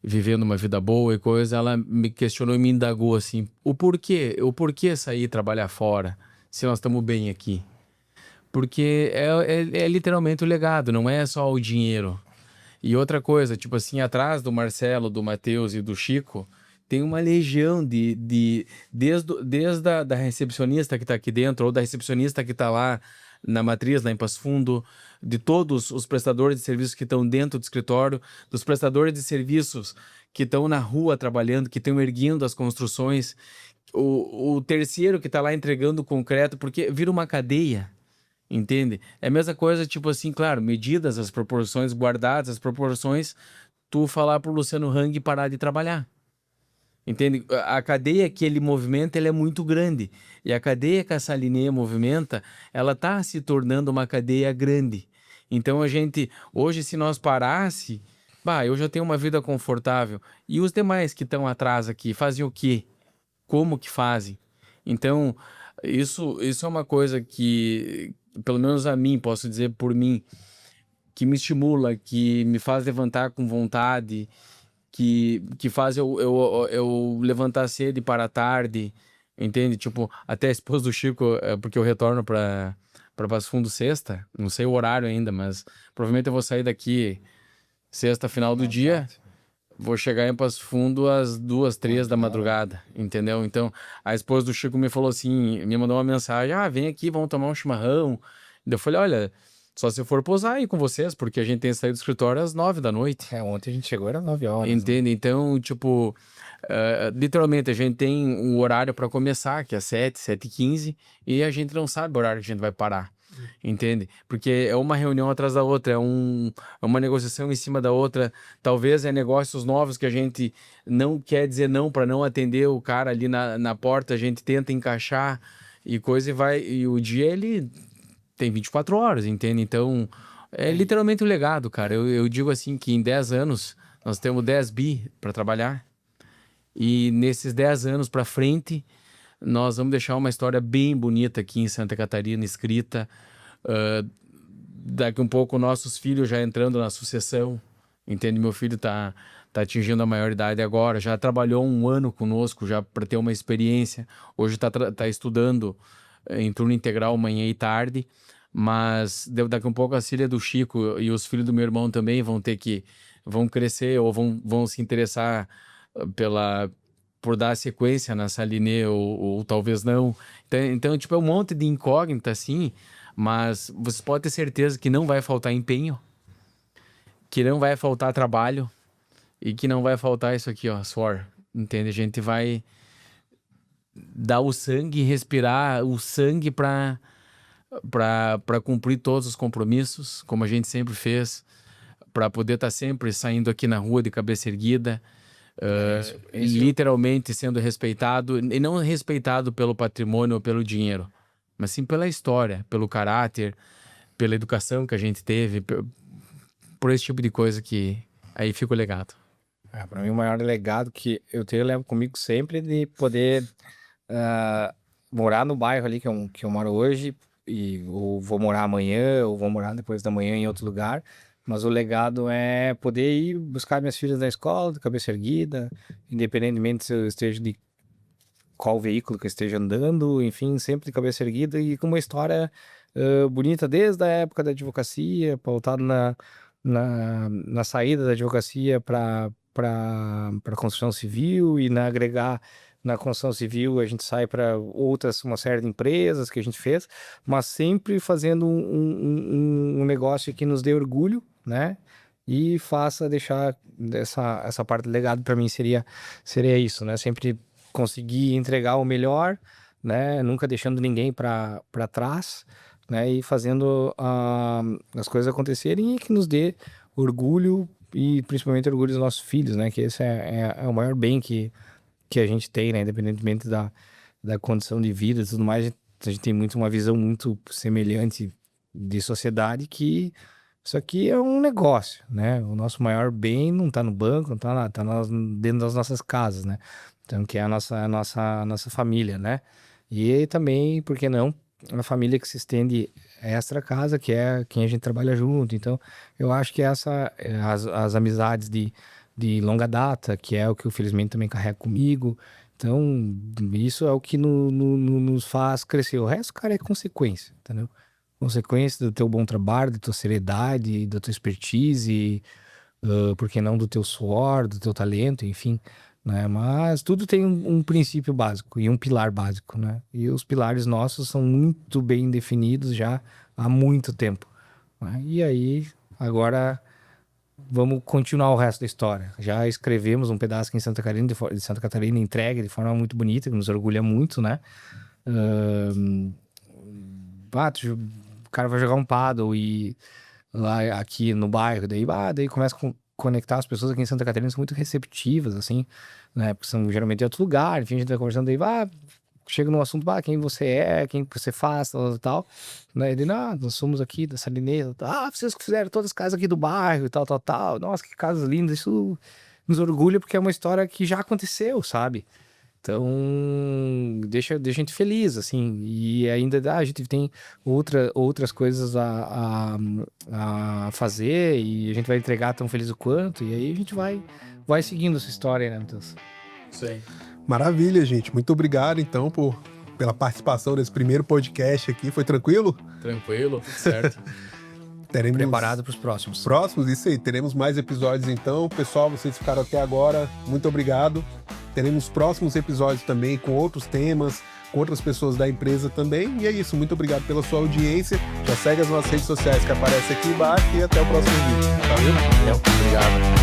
Speaker 3: vivendo uma vida boa e coisa, ela me questionou e me indagou assim, o porquê sair trabalhar fora, se nós estamos bem aqui? Porque é literalmente o legado, não é só o dinheiro. E outra coisa, tipo assim, atrás do Marcelo, do Matheus e do Chico, tem uma legião desde a recepcionista que está aqui dentro, ou da recepcionista que está lá na matriz, lá em Passo Fundo, de todos os prestadores de serviços que estão dentro do escritório, dos prestadores de serviços que estão na rua trabalhando, que estão erguendo as construções, o terceiro que está lá entregando o concreto, porque vira uma cadeia. Entende? É a mesma coisa, tipo assim, claro, medidas as proporções, guardadas as proporções, tu falar pro Luciano Hang parar de trabalhar. Entende? A cadeia que ele movimenta, ele é muito grande. E a cadeia que a Salinê movimenta, ela tá se tornando uma cadeia grande. Então a gente, hoje se nós parasse, eu já tenho uma vida confortável. E os demais que estão atrás aqui, fazem o quê? Como que fazem? Então, isso é uma coisa que, pelo menos a mim, posso dizer por mim, que me estimula, que me faz levantar com vontade, que faz eu levantar cedo e parar tarde, entende? Tipo, até a esposa do Chico, porque eu retorno para Passo Fundo sexta, não sei o horário ainda, mas provavelmente eu vou sair daqui sexta, final do dia, vou chegar em Passo Fundo às 2, 3 da madrugada, entendeu? Então, a esposa do Chico me falou assim, me mandou uma mensagem, vem aqui, vamos tomar um chimarrão. Eu falei, olha, Só se eu for posar aí com vocês, porque a gente tem saído do escritório às 9 da noite.
Speaker 2: Ontem a gente chegou, era 9 horas.
Speaker 3: Entende? Né? Então, tipo, literalmente a gente tem um horário para começar, que é 7h15, e a gente não sabe o horário que a gente vai parar. Entende? Porque é uma reunião atrás da outra, é uma negociação em cima da outra. Talvez é negócios novos que a gente não quer dizer não para não atender o cara ali na porta, a gente tenta encaixar e coisa e o dia ele tem 24 horas, entende? Então é literalmente um legado, cara. Eu digo assim que em 10 anos nós temos 10 bi para trabalhar e nesses 10 anos para frente nós vamos deixar uma história bem bonita aqui em Santa Catarina, escrita. Daqui um pouco, nossos filhos já entrando na sucessão, entende? Meu filho tá atingindo a maioridade agora, já trabalhou 1 ano conosco, já para ter uma experiência. Hoje tá estudando em turno integral manhã e tarde, mas daqui um pouco a filha do Chico e os filhos do meu irmão também vão crescer ou vão se interessar por dar sequência na Salinê ou talvez não. Então, tipo, é um monte de incógnita, assim, mas você pode ter certeza que não vai faltar empenho, que não vai faltar trabalho e que não vai faltar isso aqui, ó, suor, entende? A gente vai dar o sangue, respirar o sangue para cumprir todos os compromissos, como a gente sempre fez, para poder estar sempre saindo aqui na rua de cabeça erguida, literalmente sendo respeitado, e não respeitado pelo patrimônio ou pelo dinheiro, mas sim pela história, pelo caráter, pela educação que a gente teve, por esse tipo de coisa que aí fica o legado.
Speaker 2: Para mim o maior legado que eu levo comigo sempre de poder morar no bairro ali que eu moro hoje, ou vou morar amanhã, ou vou morar depois da manhã em outro lugar. Mas o legado é poder ir buscar minhas filhas na escola, de cabeça erguida, independentemente se eu esteja de qual veículo que eu esteja andando, enfim, sempre de cabeça erguida e com uma história bonita desde a época da advocacia, pautado na saída da advocacia para construção civil e agregar na construção civil a gente sai para uma série de empresas que a gente fez, mas sempre fazendo um negócio que nos dê orgulho, né? E deixar essa parte do legado para mim seria isso, né? Sempre conseguir entregar o melhor, né? Nunca deixando ninguém para trás, né? E fazendo as coisas acontecerem e que nos dê orgulho e principalmente orgulho dos nossos filhos, né? Que esse é o maior bem que a gente tem, né? Independentemente da condição de vida e tudo mais, a gente tem uma visão muito semelhante de sociedade, que isso aqui é um negócio, né? O nosso maior bem não tá no banco, não tá lá, tá dentro das nossas casas, né? Então, que é a nossa família, né? E também, por que não, uma família que se estende extra casa, que é quem a gente trabalha junto. Então, eu acho que as amizades de longa data, que é o que eu felizmente também carrego comigo. Então, isso é o que nos faz crescer. O resto, cara, é consequência, entendeu? Consequência do teu bom trabalho, da tua seriedade, da tua expertise, por que não do teu suor, do teu talento, enfim, né? Mas tudo tem um princípio básico e um pilar básico, né? E os pilares nossos são muito bem definidos já há muito tempo, né? E aí, agora vamos continuar o resto da história. Já escrevemos um pedaço aqui em Santa Catarina, entregue de forma muito bonita, que nos orgulha muito, né? O cara vai jogar um paddle e lá aqui no bairro, daí começa a conectar as pessoas aqui em Santa Catarina, são muito receptivas, assim, né? Porque são geralmente de outro lugar, enfim, a gente vai conversando, daí chega no assunto, quem você é, quem você faz, tal, né? Ele, nós somos aqui da Salinê, vocês que fizeram todas as casas aqui do bairro e tal, nossa, que casas lindas, isso nos orgulha porque é uma história que já aconteceu, sabe? Então, deixa a gente feliz, assim, e ainda a gente tem outras coisas a fazer e a gente vai entregar tão feliz o quanto, e aí a gente vai seguindo essa história, né, Matheus?
Speaker 3: Sim.
Speaker 1: Maravilha, gente. Muito obrigado, então, pela participação desse primeiro podcast aqui. Foi tranquilo?
Speaker 3: Tranquilo, tudo certo.
Speaker 2: Preparado para os próximos.
Speaker 1: Isso aí. Teremos mais episódios, então. Pessoal, vocês ficaram até agora. Muito obrigado. Teremos próximos episódios também com outros temas, com outras pessoas da empresa também. E é isso, muito obrigado pela sua audiência. Já segue as nossas redes sociais que aparecem aqui embaixo e até o próximo vídeo. Valeu?
Speaker 2: Obrigado.